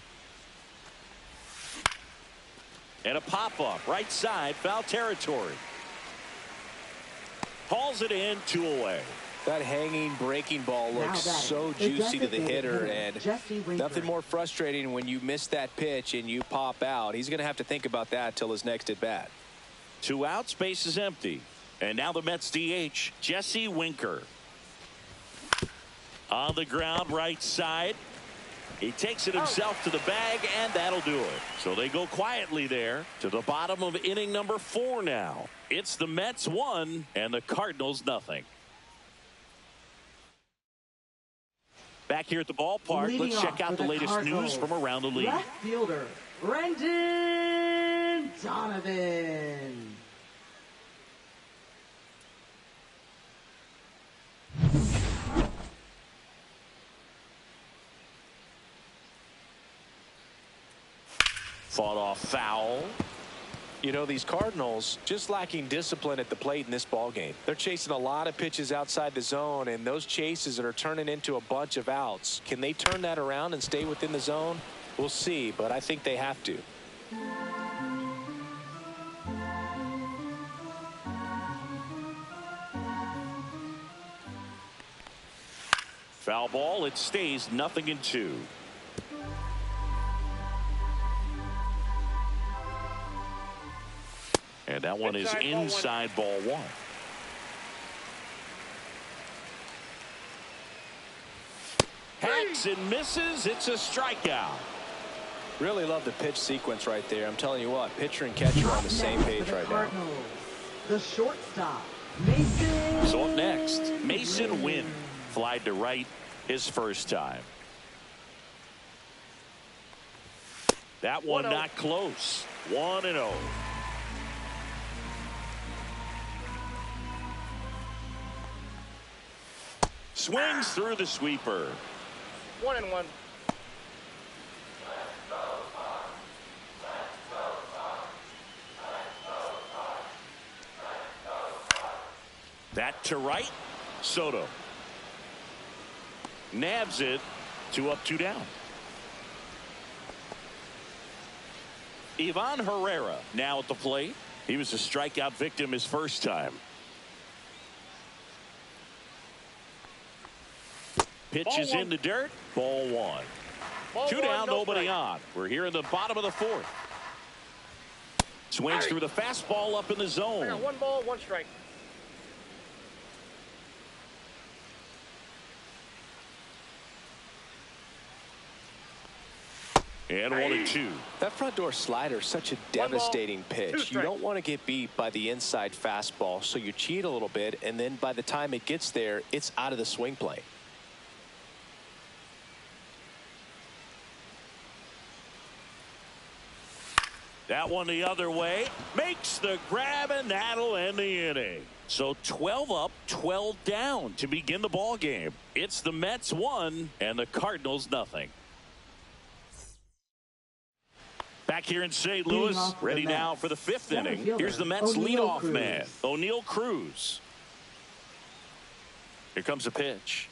And a pop-up, right side, foul territory. Hauls it in, 2 away. That hanging breaking ball looks so juicy to the hitter, and nothing more frustrating when you miss that pitch and you pop out. He's going to have to think about that till his next at-bat. 2 outs, base is empty. And now the Mets DH, Jesse Winker. On the ground, right side. He takes it himself to the bag, and that'll do it. So they go quietly there to the bottom of inning number 4 now. It's the Mets 1 and the Cardinals nothing. Back here at the ballpark, Leading let's check off out for the latest Cardinals, news from around the league. Left fielder, Brendan Donovan. Fought off foul. You know, these Cardinals just lacking discipline at the plate in this ball game. They're chasing a lot of pitches outside the zone, and those chases are turning into a bunch of outs. Can they turn that around and stay within the zone? We'll see, but I think they have to. Foul ball. It stays 0-2. And that one is inside ball one. Hacks and misses. It's a strikeout. Really love the pitch sequence right there. I'm telling you what, pitcher and catcher are on the same page right now. The shortstop, Mason. So up next, Mason Wynn. Flied to right his first time. That one not close. 1-0. Swings through the sweeper. 1-1. That to right. Soto nabs it. 2 up, 2 down. Ivan Herrera now at the plate. He was a strikeout victim his first time. Pitch Ball is one. in the dirt. Ball one. Ball 2 one, down, no nobody strike. on. We're here in the bottom of the 4th. Swings through the fastball up in the I zone. got 1 ball, 1 strike. And 1-2. That front door slider is such a devastating pitch. You don't want to get beat by the inside fastball, so you cheat a little bit, and then by the time it gets there, it's out of the swing plane. That one the other way. Makes the grab, and that'll end the inning. So 12 up, 12 down to begin the ball game. It's the Mets 1 and the Cardinals nothing. Back here in St. Louis, ready now for the 5th inning. Here's the Mets leadoff man, O'Neal Cruz. Here comes a pitch.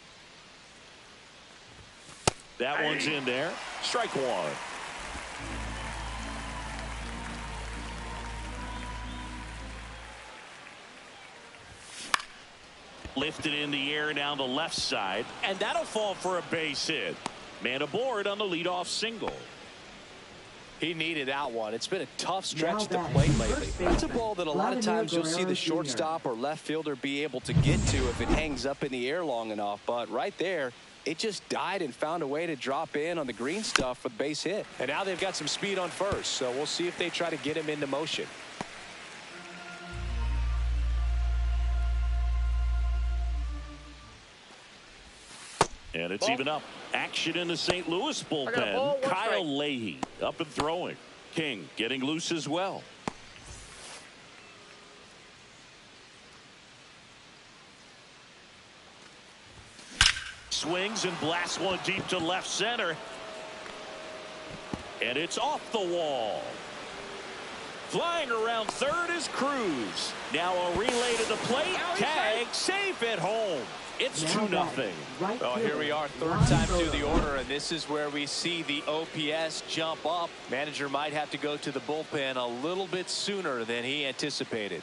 That one's in there. Strike one. Lifted in the air down the left side, and that'll fall for a base hit. Man aboard on the leadoff single. He needed that one. It's been a tough stretch at the plate lately. That's a ball that a lot of times you'll see the shortstop or left fielder be able to get to if it hangs up in the air long enough. But right there, it just died and found a way to drop in on the green stuff for the base hit. And now they've got some speed on first, so we'll see if they try to get him into motion. And it's even up. Action in the St. Louis bullpen. Kyle Leahy up and throwing. King getting loose as well. Swings and blasts one deep to left center. And it's off the wall. Flying around third is Cruz. Now a relay to the plate. Tag safe at home. It's 2-0. Well, here we are, third time through the order, and this is where we see the OPS jump up. Manager might have to go to the bullpen a little bit sooner than he anticipated.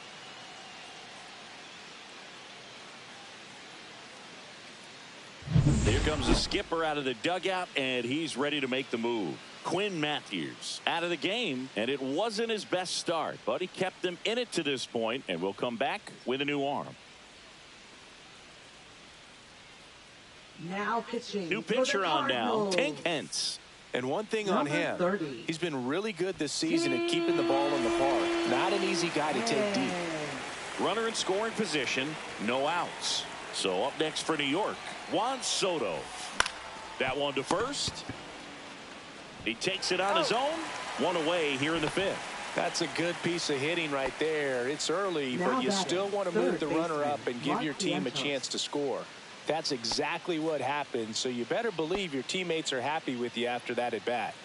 Here comes the skipper out of the dugout, and he's ready to make the move. Quinn Matthews out of the game, and it wasn't his best start, but he kept them in it to this point, and will come back with a new arm. Now pitching. New pitcher on now, Tank Hentz. And one thing on him, 30. he's been really good this season at keeping the ball in the park. Not an easy guy to take deep. Runner in scoring position, no outs. So up next for New York, Juan Soto. That one to first. He takes it on his own. One away here in the fifth. That's a good piece of hitting right there. It's early, but you still want to move the runner up and give your team a chance to score. That's exactly what happened, so you better believe your teammates are happy with you after that at bat.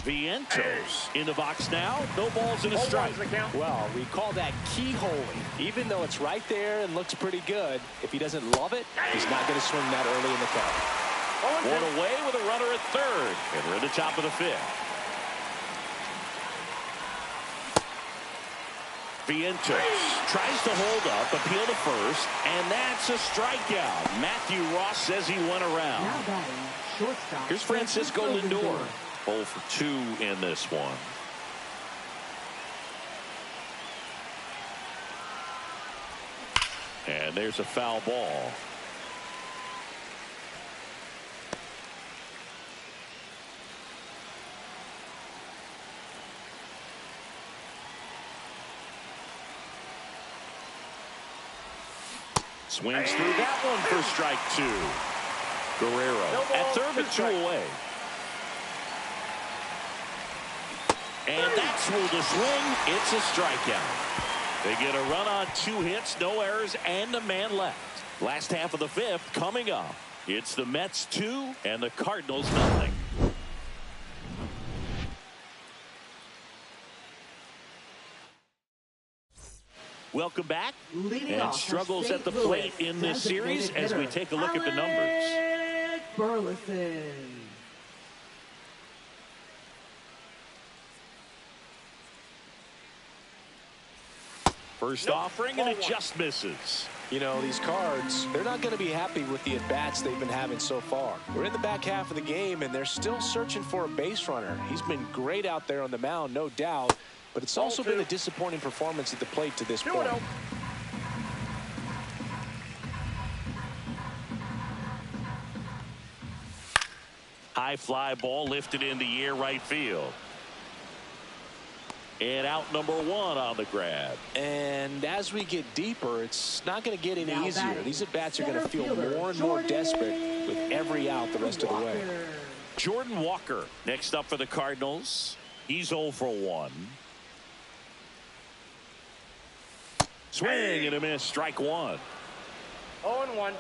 Vientos in the box now. No balls and a strike. Well, we call that keyholing. Even though it's right there and looks pretty good, if he doesn't love it, he's not going to swing that early in the count. One away with a runner at third. And we're in the top of the fifth. Vientos tries to hold up, appeal to first, and that's a strikeout. Matthew Ross says he went around. Now batting, shortstop. Here's Francisco Lindor. 0 for 2 in this one. And there's a foul ball. Swings through that one for strike 2. Guerrero at third with 2 away. And that's ruled a swing. It's a strikeout. They get a run on 2 hits, no errors, and a man left. Last half of the fifth coming up. It's the Mets 2 and the Cardinals nothing. Welcome back. And struggles at the plate in this series as we take a look at the numbers. Burleson. First offering, and it just misses. You know, these Cards, they're not going to be happy with the at-bats they've been having so far. We're in the back half of the game, and they're still searching for a base runner. He's been great out there on the mound, no doubt, but it's also been a disappointing performance at the plate to this point. High fly ball lifted in the air right field. And out number 1 on the grab. And as we get deeper, it's not going to get any easier. These at-bats are going to feel more and more desperate with every out the rest of the way. Jordan Walker next up for the Cardinals. He's 0 for 1. Swing and a miss. Strike 1. 0-1.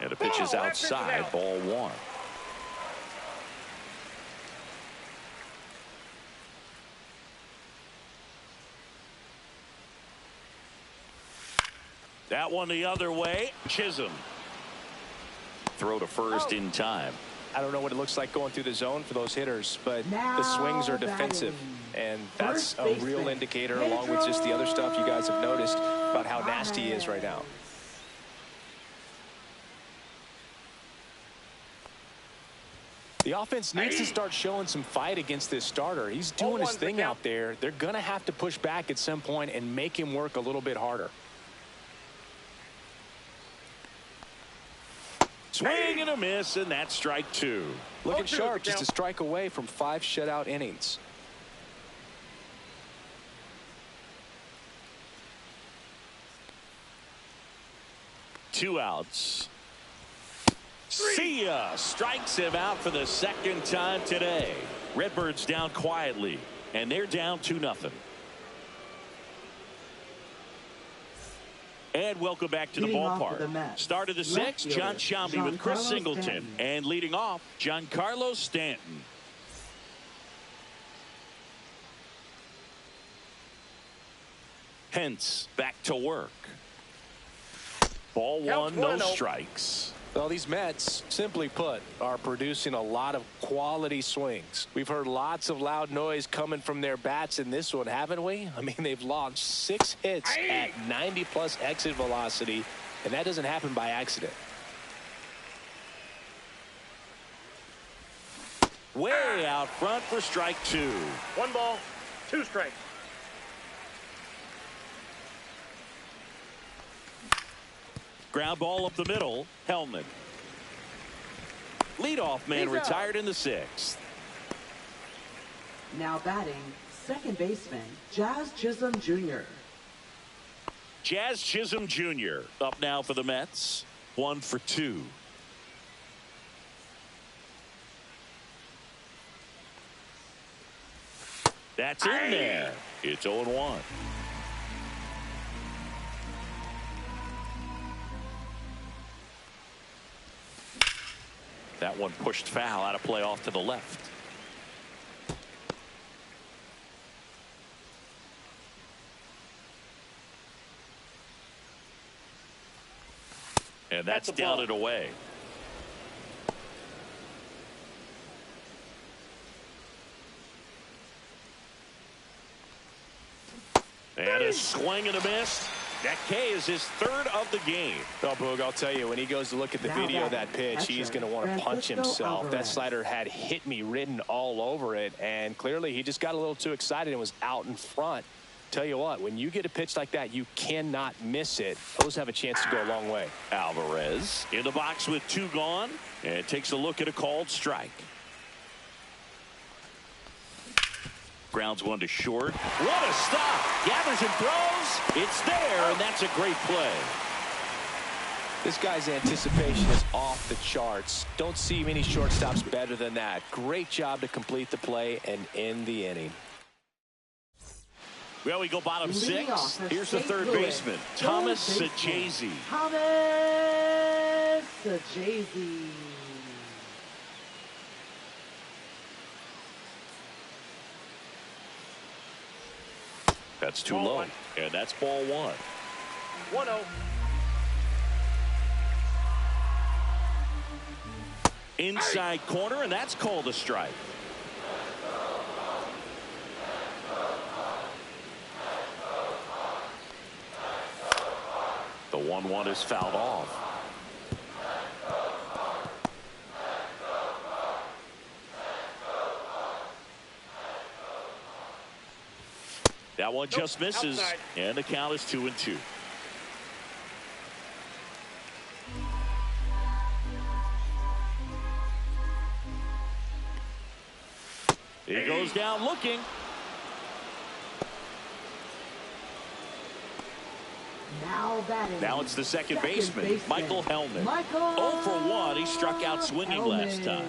And the pitch is outside, ball 1. That one the other way. Chisholm. Throw to first in time. I don't know what it looks like going through the zone for those hitters, but the swings are defensive, and that's a real indicator, along with just the other stuff you guys have noticed about how nasty he is right now. The offense needs to start showing some fight against this starter. He's doing his thing out there. They're going to have to push back at some point and make him work a little bit harder. Swing and a miss, and that's strike 2. Looking sharp, just a strike away from 5 shutout innings. Two outs. See ya. Strikes him out for the second time today. Redbirds down quietly, and they're down 2-0. And welcome back to the ballpark. Start of the 6th, John Sciambi with Chris Singleton. And leading off, Giancarlo Stanton. Hence back to work. Ball 1, no strikes. Well, these Mets, simply put, are producing a lot of quality swings. We've heard lots of loud noise coming from their bats in this one, haven't we? I mean, they've launched 6 hits at 90+ exit velocity, and that doesn't happen by accident. Way out front for strike 2. 1 ball, 2 strikes. Ground ball up the middle. Hellman. Leadoff man retired in the 6th. Now batting, second baseman, Jazz Chisholm Jr. Jazz Chisholm Jr. up now for the Mets. 1 for 2. That's in there. It's 0-1. That one pushed foul out of play off to the left. And that's down and away. And a swing and a miss. That K is his 3rd of the game. Oh, Boog, I'll tell you, when he goes to look at the video of that pitch, he's going to want to punch himself. That slider had hit me written all over it, and clearly he just got a little too excited and was out in front. Tell you what, when you get a pitch like that, you cannot miss it. Those have a chance to go a long way. Alvarez in the box with 2 gone, and takes a look at a called strike. Grounds one to short. What a stop! Gathers and throws. It's there, and that's a great play. This guy's anticipation is off the charts. Don't see many shortstops better than that. Great job to complete the play and end the inning. Well, we go bottom 6. Here's the 3rd baseman, Thomas Sajazi. Thomas Sajazi. That's too low, and that's ball 1. 1-0. Inside corner, and that's called a strike. The 1-1 is fouled off. That one just misses, outside. And the count is 2-2. He goes down looking. Now batting. Now it's the second baseman, Michael Hellman. 0 for 1. He struck out swinging last time.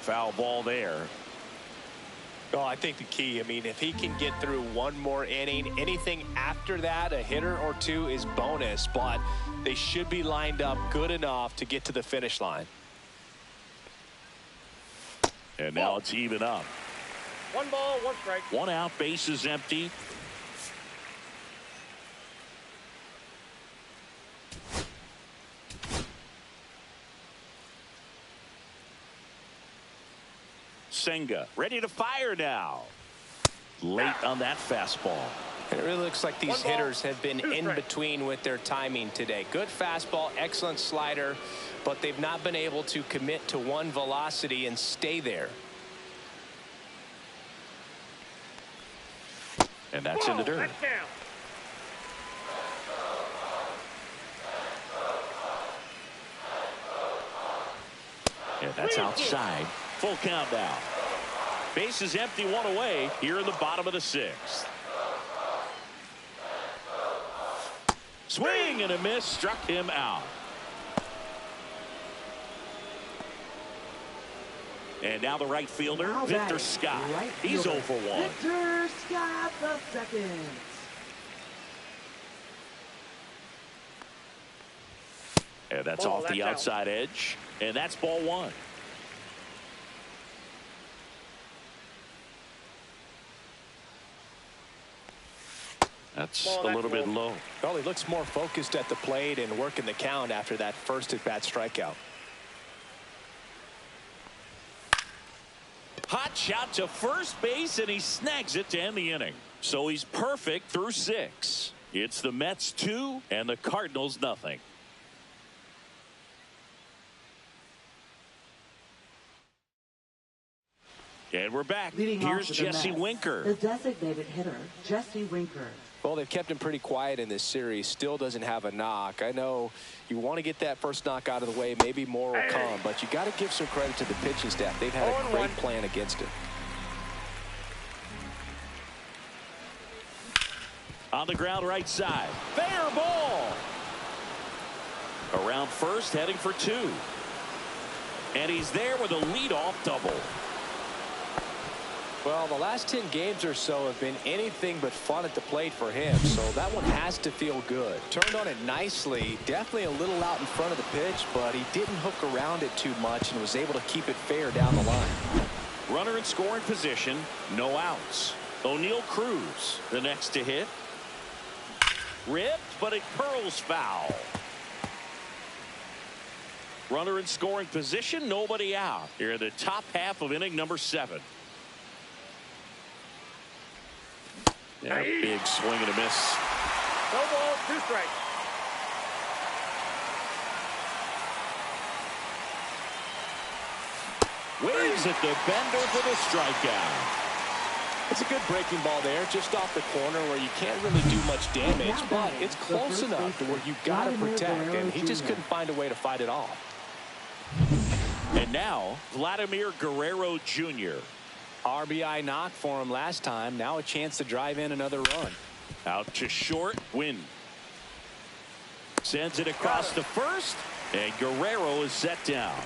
Foul ball there. Oh, I think the key, I mean, if he can get through one more inning, anything after that, a hitter or 2 is bonus, but they should be lined up good enough to get to the finish line. And now it's even up. 1 ball, 1 strike. 1 out, base is empty. Senga ready to fire now. Late on that fastball. And it really looks like these hitters have been in between with their timing today. Good fastball, excellent slider, but they've not been able to commit to one velocity and stay there. And that's in the dirt. And that's outside. Full count now. Base is empty, 1 away here in the bottom of the 6th. Swing and a miss, struck him out. And now the right fielder, Victor Scott. He's 0 for 1. Victor Scott, the second. And that's off the outside edge. And that's ball 1. That's a little bit low. Well, he looks more focused at the plate and working the count after that first at-bat strikeout. Hot shot to first base, and he snags it to end the inning. So he's perfect through 6. It's the Mets 2 and the Cardinals nothing. And we're back. Here's Jesse Winker. The designated hitter, Jesse Winker. Well, they've kept him pretty quiet in this series. Still doesn't have a knock. I know you want to get that first knock out of the way. Maybe more will come, but you got to give some credit to the pitching staff. They've had a great plan against it. On the ground right side. Fair ball. Around first, heading for 2. And he's there with a leadoff double. Well, the last 10 games or so have been anything but fun at the plate for him, so that one has to feel good. Turned on it nicely, definitely a little out in front of the pitch, but he didn't hook around it too much and was able to keep it fair down the line. Runner in scoring position, no outs. O'Neal Cruz, the next to hit. Ripped, but it curls foul. Runner in scoring position, nobody out. Here in the top half of inning number 7. Yeah, big swing and a miss. No ball, 2 strikes. Waves at the bender for the strikeout. It's a good breaking ball there, just off the corner where you can't really do much damage, but it's close enough to where you got to protect, and he just couldn't find a way to fight it off. And now, Vladimir Guerrero Jr. RBI knock for him last time. Now a chance to drive in another run. Out to short, Win. Sends it across to first, and Guerrero is set down.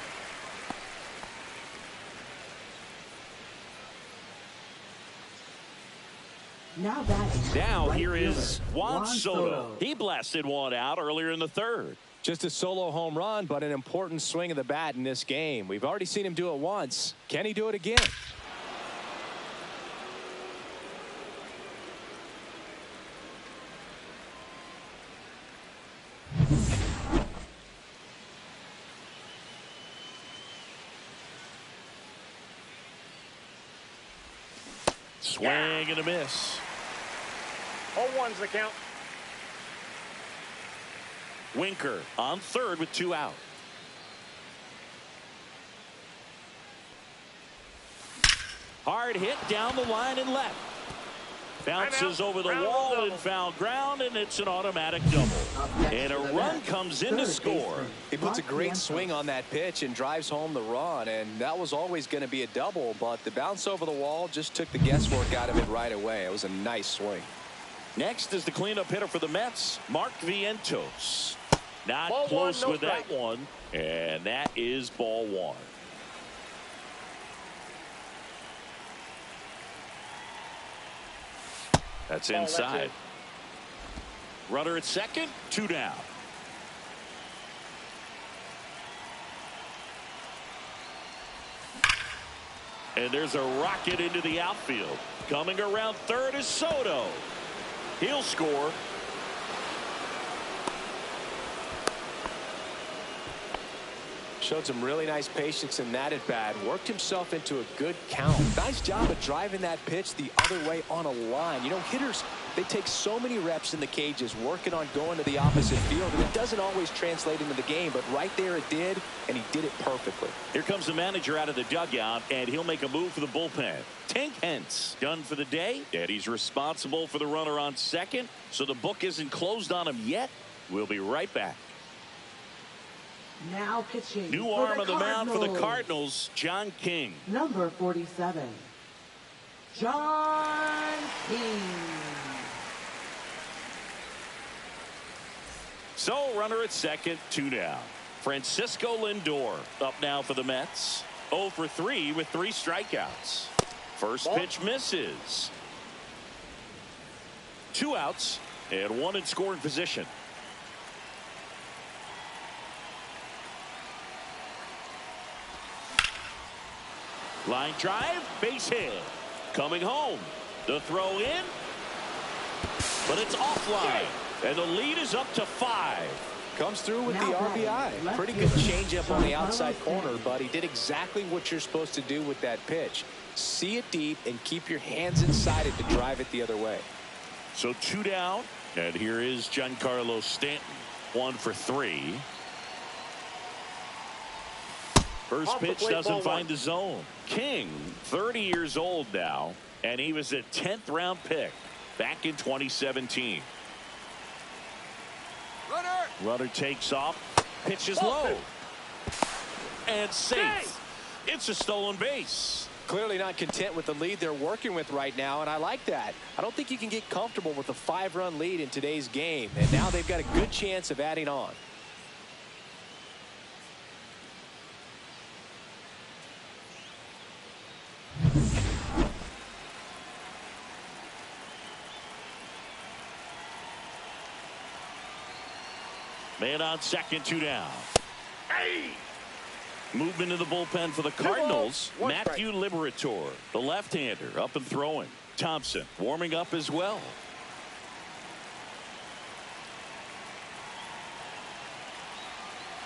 Now here is Juan Soto. He blasted one out earlier in the 3rd. Just a solo home run, but an important swing of the bat in this game. We've already seen him do it once. Can he do it again? Swing and a miss. 0-1's the count. Winker on 3rd with 2 out. Hard hit down the line and left. Bounces over the wall and foul ground, and it's an automatic double. And a run comes in to score. He puts a great swing on that pitch and drives home the run, and that was always going to be a double, but the bounce over the wall just took the guesswork out of it right away. It was a nice swing. Next is the cleanup hitter for the Mets, Mark Vientos. Not Ball close 1, no with strike. that one, and that is ball 1. That's inside. Runner at second, 2 down. And there's a rocket into the outfield. Coming around 3rd is Soto. He'll score. Showed some really nice patience in that at bat. Worked himself into a good count. Nice job of driving that pitch the other way on a line. You know, hitters, they take so many reps in the cages working on going to the opposite field, and it doesn't always translate into the game, but right there it did, and he did it perfectly. Here comes the manager out of the dugout, and he'll make a move for the bullpen. Tank Hentz done for the day, and he's responsible for the runner on second, so the book isn't closed on him yet. We'll be right back. Now pitching. New arm of the mound for the Cardinals, John King. Number 47, John King. So runner at second, 2 down. Francisco Lindor up now for the Mets. 0 for 3 with 3 strikeouts. First pitch misses. 2 outs and 1 in scoring position. Line drive, base hit. Coming home. The throw in. But it's offline. And the lead is up to 5. Comes through with the RBI. Pretty good changeup on the outside corner, but he did exactly what you're supposed to do with that pitch. See it deep and keep your hands inside it to drive it the other way. So 2 down. And here is Giancarlo Stanton. 1 for 3. First pitch doesn't find the zone. King, 30 years old now, and he was a 10th round pick. back in 2017. Runner takes off. Pitch is low. And safe. It's a stolen base. Clearly not content with the lead they're working with right now, and I like that. I don't think you can get comfortable with a 5-run lead in today's game, and now they've got a good chance of adding on. Man on second, 2 down. Hey! Movement in the bullpen for the Cardinals. Matthew Liberatore, the left-hander, up and throwing. Thompson warming up as well.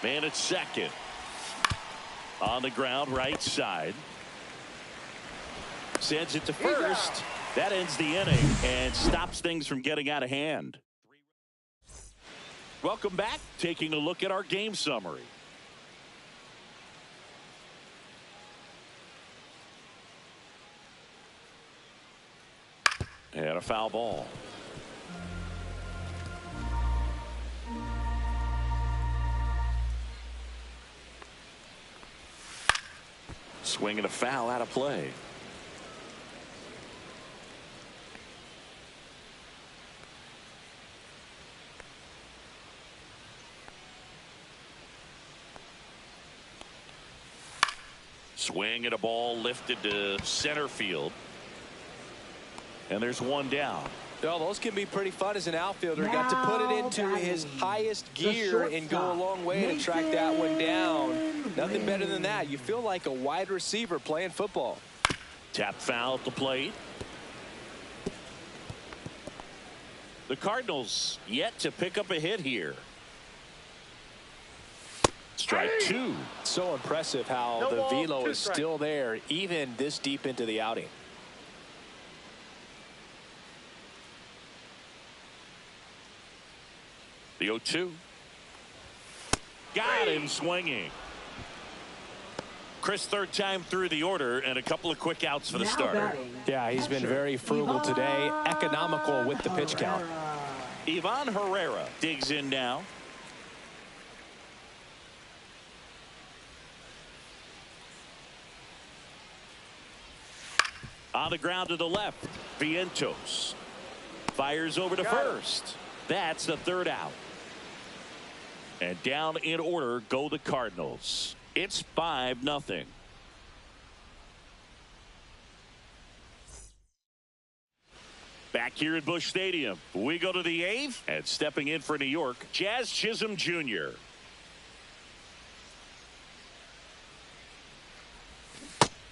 Man at second. On the ground, right side. Sends it to first. That ends the inning and stops things from getting out of hand. Welcome back. Taking a look at our game summary. And a foul ball. Swing and a foul out of play. Swing and a ball lifted to center field. And there's one down. Well, those can be pretty fun as an outfielder. He got to put it into his highest gear and go a long way to track that one down. Nothing better than that. You feel like a wide receiver playing football. Tap foul at the plate. The Cardinals yet to pick up a hit here. Strike 2. So impressive how the velo is still there even this deep into the outing. The 0-2. Got him swinging. Chris, third time through the order and a couple of quick outs for the starter. Yeah, he's been very frugal today. Economical with the pitch count. Ivan Herrera digs in now. On the ground to the left. Vientos fires over to first. That's the third out. And down in order go the Cardinals. It's 5-0. Back here at Busch Stadium, we go to the 8th, and stepping in for New York, Jazz Chisholm Jr.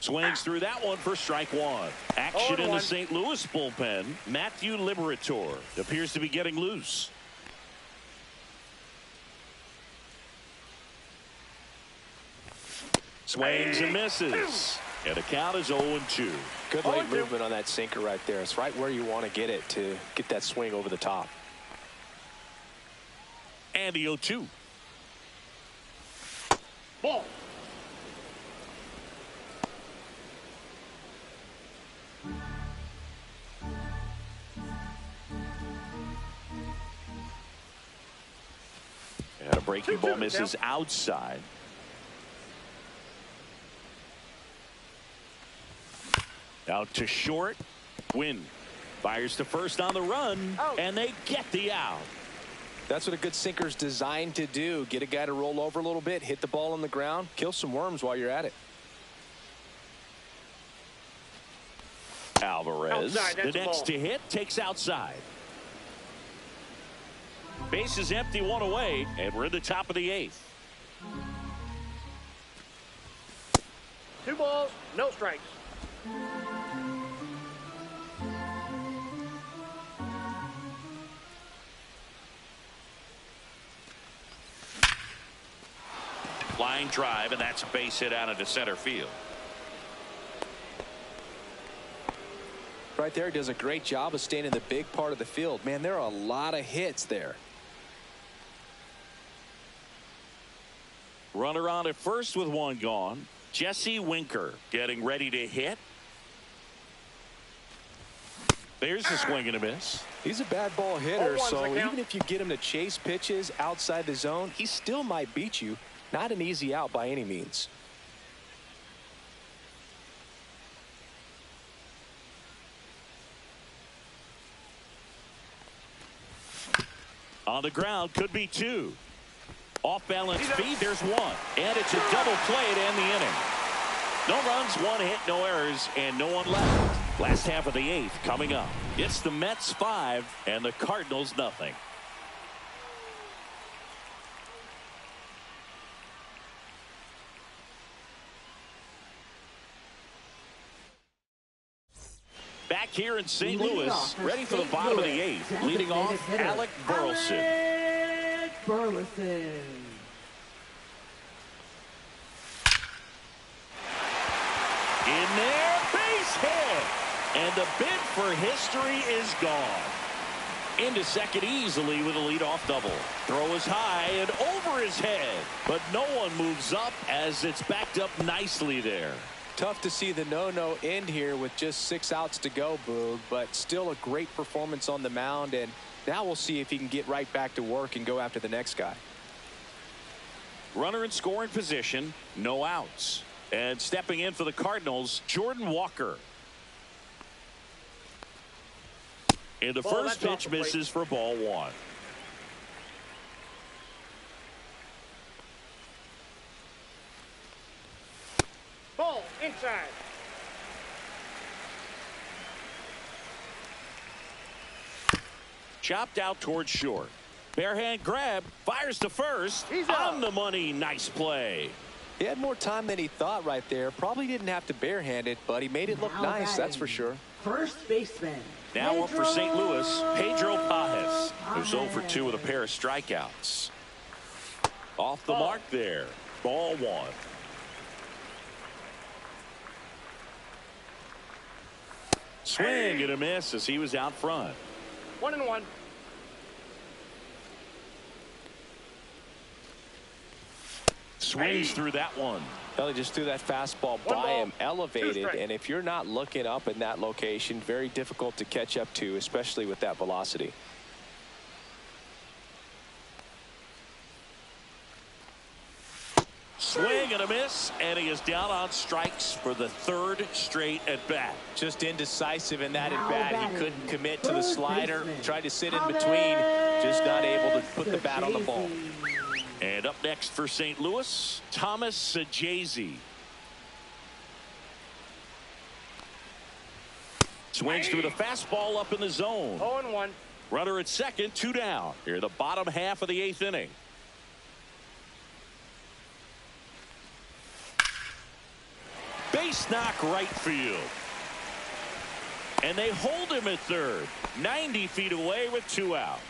Swings through that one for strike 1. Action in the St. Louis bullpen. Matthew Liberatore appears to be getting loose. Swings and misses. And the count is 0-2. Good late movement on that sinker right there. It's right where you want to get it to get that swing over the top. And the 0-2. Ball. And a breaking ball misses outside. Out to short. Win. Fires to first on the run. And they get the out. That's what a good sinker's designed to do. Get a guy to roll over a little bit, hit the ball on the ground, kill some worms while you're at it. Alvarez, the next to hit, takes outside. Base is empty, one away, and we're in the top of the 8th. 2 balls, no strikes. Line drive, and that's a base hit out into center field. Right there, does a great job of staying in the big part of the field. Man, there are a lot of hits there. Runner on at first with one gone. Jesse Winker getting ready to hit. There's a swing and a miss. He's a bad ball hitter, 0-1's so the count. even if you get him to chase pitches outside the zone, he still might beat you. Not an easy out by any means. On the ground, could be two. Off balance feed, there's one. And it's a double play to end the inning. No runs, one hit, no errors, and no one left. Last half of the 8th coming up. It's the Mets 5 and the Cardinals nothing. Back here in St. Louis, ready for the bottom of the 8th. Leading off, Alec Burleson. Alec Burleson. In there, base hit. And the bid for history is gone. Into second easily with a leadoff double. Throw is high and over his head. But no one moves up as it's backed up nicely there. Tough to see the no-no end here with just 6 outs to go, Boog, but still a great performance on the mound, and now we'll see if he can get right back to work and go after the next guy. Runner in scoring position, no outs. And stepping in for the Cardinals, Jordan Walker. And the first pitch misses for ball 1. Ball inside. Chopped out towards short. Barehand grab, fires to first. He's on out. the money. Nice play. He had more time than he thought right there. Probably didn't have to barehand it, but he made it look Now nice, that's batting, for sure. First baseman. Now up for St. Louis, Pedro Pajes, who's 0 for Pajes. 2 with a pair of strikeouts. Off the Ball. mark there. Ball 1. Swing and a miss as he was out front. 1-1. Swings through that one. Well, he just threw that fastball One by ball, him, 2 elevated, strikes. and if you're not looking up in that location, very difficult to catch up to, especially with that velocity. Swing and a miss, and he is down on strikes for the 3rd straight at bat. Just indecisive in that Now at bat. He batting, couldn't commit to the third slider, baseman, tried to sit in between, just not able to put the bat on the ball. And up next for St. Louis, Thomas Sajazi. Swings through the fastball up in the zone. 0-1. Runner at second, 2 down. Here the bottom half of the 8th inning. Base knock right field. And they hold him at third. 90 feet away with 2 out.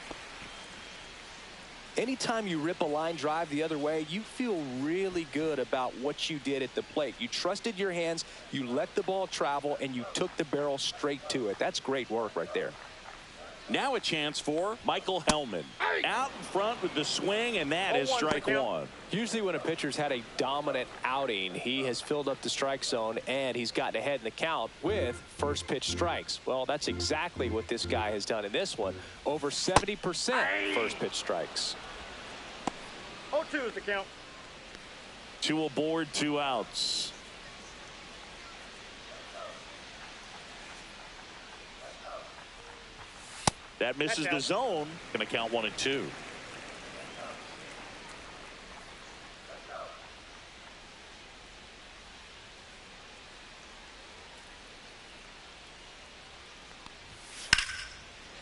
Anytime you rip a line drive the other way, you feel really good about what you did at the plate. You trusted your hands, you let the ball travel, and you took the barrel straight to it. That's great work right there. Now a chance for Michael Hellman. Out in front with the swing, and that is 0-1 strike the count. 1. Usually when a pitcher's had a dominant outing, he has filled up the strike zone and he's gotten ahead in the count with first pitch strikes. Well, that's exactly what this guy has done in this one. Over 70% first pitch strikes. 0-2 is the count. 2 aboard, 2 outs. That misses That's the out. zone. Going to count 1 and 2.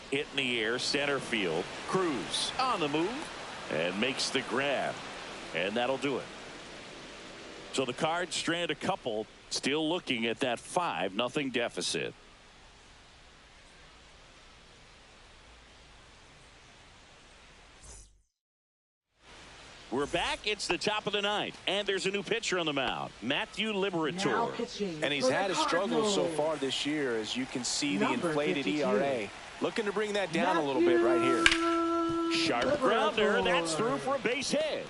Hit in the air, center field. Cruz on the move and makes the grab. And that'll do it. So the Cards strand a couple, still looking at that 5-0 deficit. We're back. It's the top of the 9th, and there's a new pitcher on the mound, Matthew Now Liberatore. pitching And he's for the had his struggles so Cardinals. far this year, as you can see the Number inflated 52. ERA. Looking to bring that down a little bit right here. Sharp grounder. That's through for a base hit.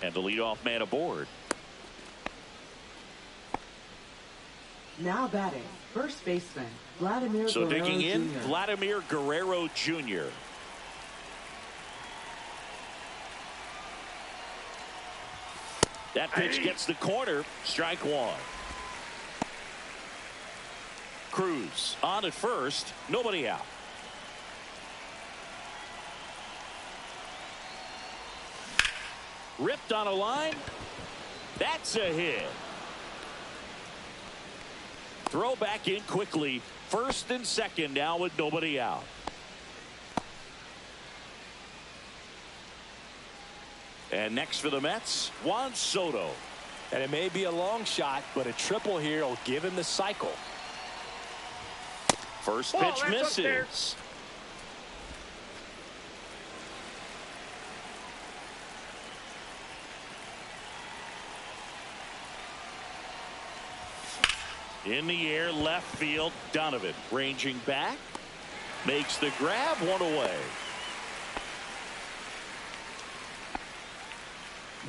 And the leadoff man aboard. Now batting first baseman, Vladimir So Guerrero digging in, Jr. Vladimir Guerrero Jr. That pitch gets the corner. Strike one. Cruz on at first. Nobody out. Ripped on a line. That's a hit. Throw back in quickly. First and second now with nobody out. And next for the Mets, Juan Soto. And it may be a long shot, but a triple here will give him the cycle. First pitch misses. In the air, left field, Donovan ranging back, makes the grab, one away.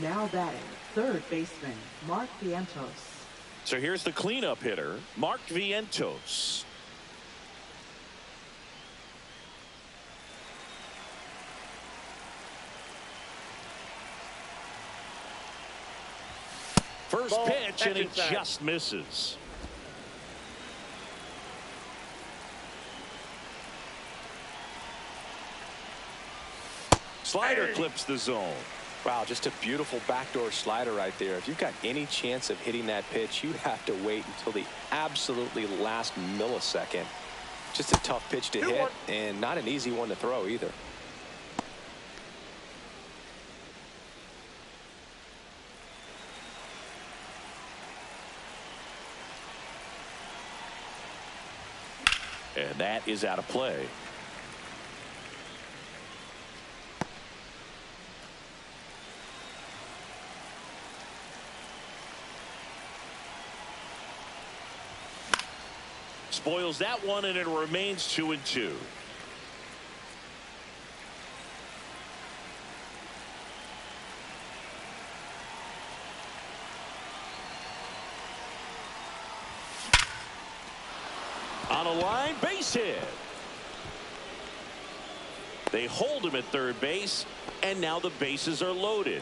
Now batting, third baseman, Mark Vientos. So here's the cleanup hitter, Mark Vientos. First pitch, and it just misses. Slider clips the zone. Wow, just a beautiful backdoor slider right there. If you've got any chance of hitting that pitch, you have to wait until the absolutely last millisecond. Just a tough pitch to hit, and not an easy one to throw either. And that is out of play. Spoils that one, and it remains 2-2. On a line, base hit. They hold him at third base, and now the bases are loaded.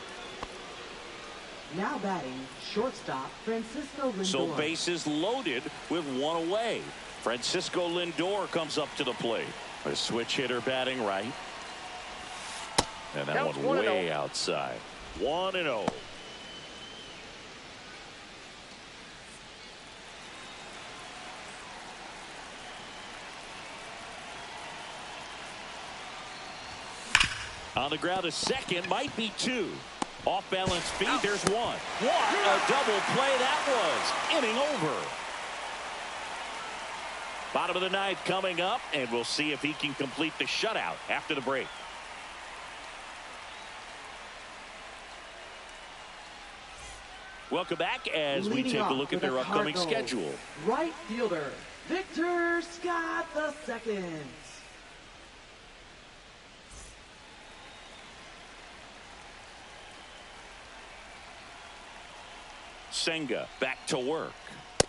Now batting, shortstop, Francisco Lindor. So bases loaded with one away. Francisco Lindor comes up to the plate. A switch hitter batting right. And that one way outside. 1-0. On the ground, a second, might be two. Off balance feet, there's one. What a double play that was. Inning over. Bottom of the ninth coming up, and we'll see if he can complete the shutout after the break. Welcome back as we take a look at their upcoming schedule. Right fielder, Victor Scott II. Senga back to work.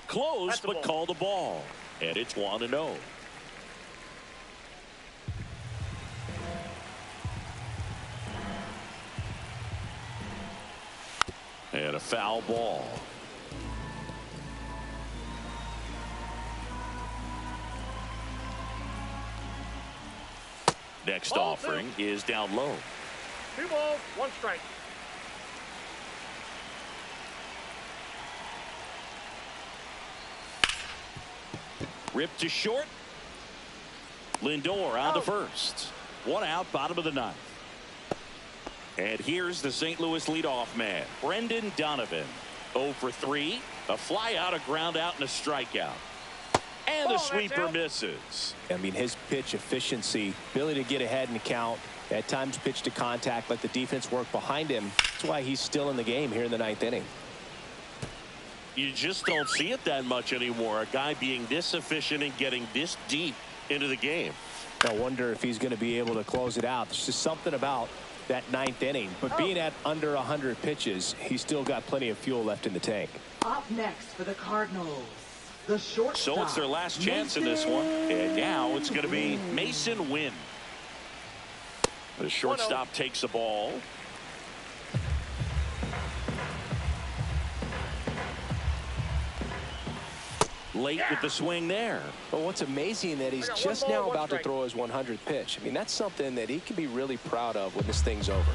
Close, but call the ball. And it's 1-0. And a foul ball. Next offering is down low. 2 balls, 1 strike. Ripped to short. Lindor on to first. 1 out, bottom of the ninth. And here's the St. Louis leadoff man, Brendan Donovan. 0 for 3. A fly out, a ground out, and a strikeout. And the sweeper misses. I mean, his pitch efficiency, ability to get ahead in the count, at times pitch to contact, let the defense work behind him. That's why he's still in the game here in the ninth inning. You just don't see it that much anymore. A guy being this efficient and getting this deep into the game. I wonder if he's going to be able to close it out. There's just something about that ninth inning. But being at under 100 pitches, he's still got plenty of fuel left in the tank. Up next for the Cardinals, the shortstop. So it's their last chance in this one. And now it's going to be Mason Wynn. The shortstop takes the ball. Late with the swing there. But what's amazing that he's just now about to throw his 100th pitch. I mean, that's something that he can be really proud of when this thing's over.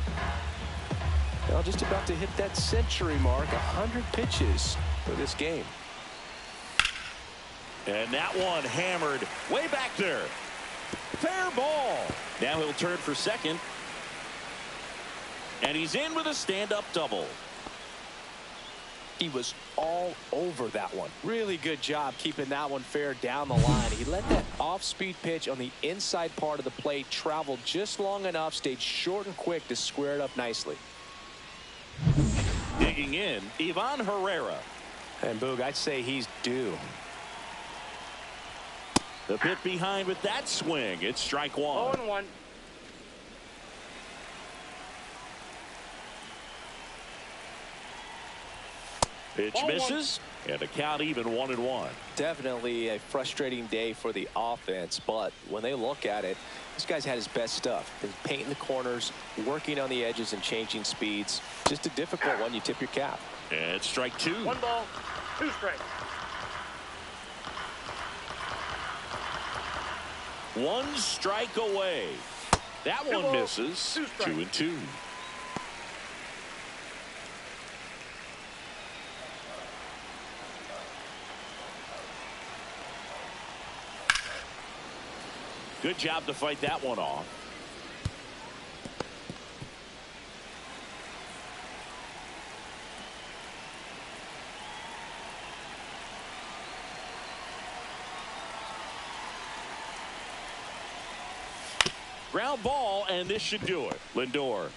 Now just about to hit that century mark, 100 pitches for this game. And that one hammered way back there. Fair ball. Now he'll turn for second. And he's in with a stand-up double. He was all over that one. Really good job keeping that one fair down the line. He let that off-speed pitch on the inside part of the plate travel just long enough, stayed short and quick to square it up nicely. Digging in, Ivan Herrera. And Boog, I'd say he's due. The pit behind with that swing. It's strike one. 0-1. Pitch misses, and the count even 1-1. Definitely a frustrating day for the offense, but when they look at it, this guy's had his best stuff. He's painting the corners, working on the edges, and changing speeds. Just a difficult one. You tip your cap. And strike two. 1 ball, 2 strikes. One strike away. That one misses. 2-2. Good job to fight that one off. Ground ball, and this should do it. Lindor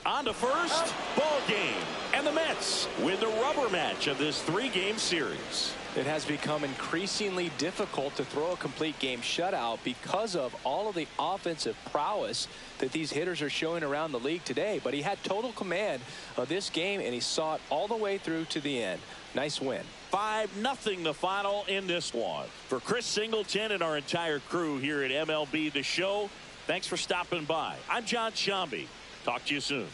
on to first. Ball game. And the Mets win the rubber match of this 3-game series. It has become increasingly difficult to throw a complete game shutout because of all of the offensive prowess that these hitters are showing around the league today. But he had total command of this game, and he saw it all the way through to the end. Nice win. 5-0 the final in this one. For Chris Singleton and our entire crew here at MLB The Show, thanks for stopping by. I'm John Shambi. Talk to you soon.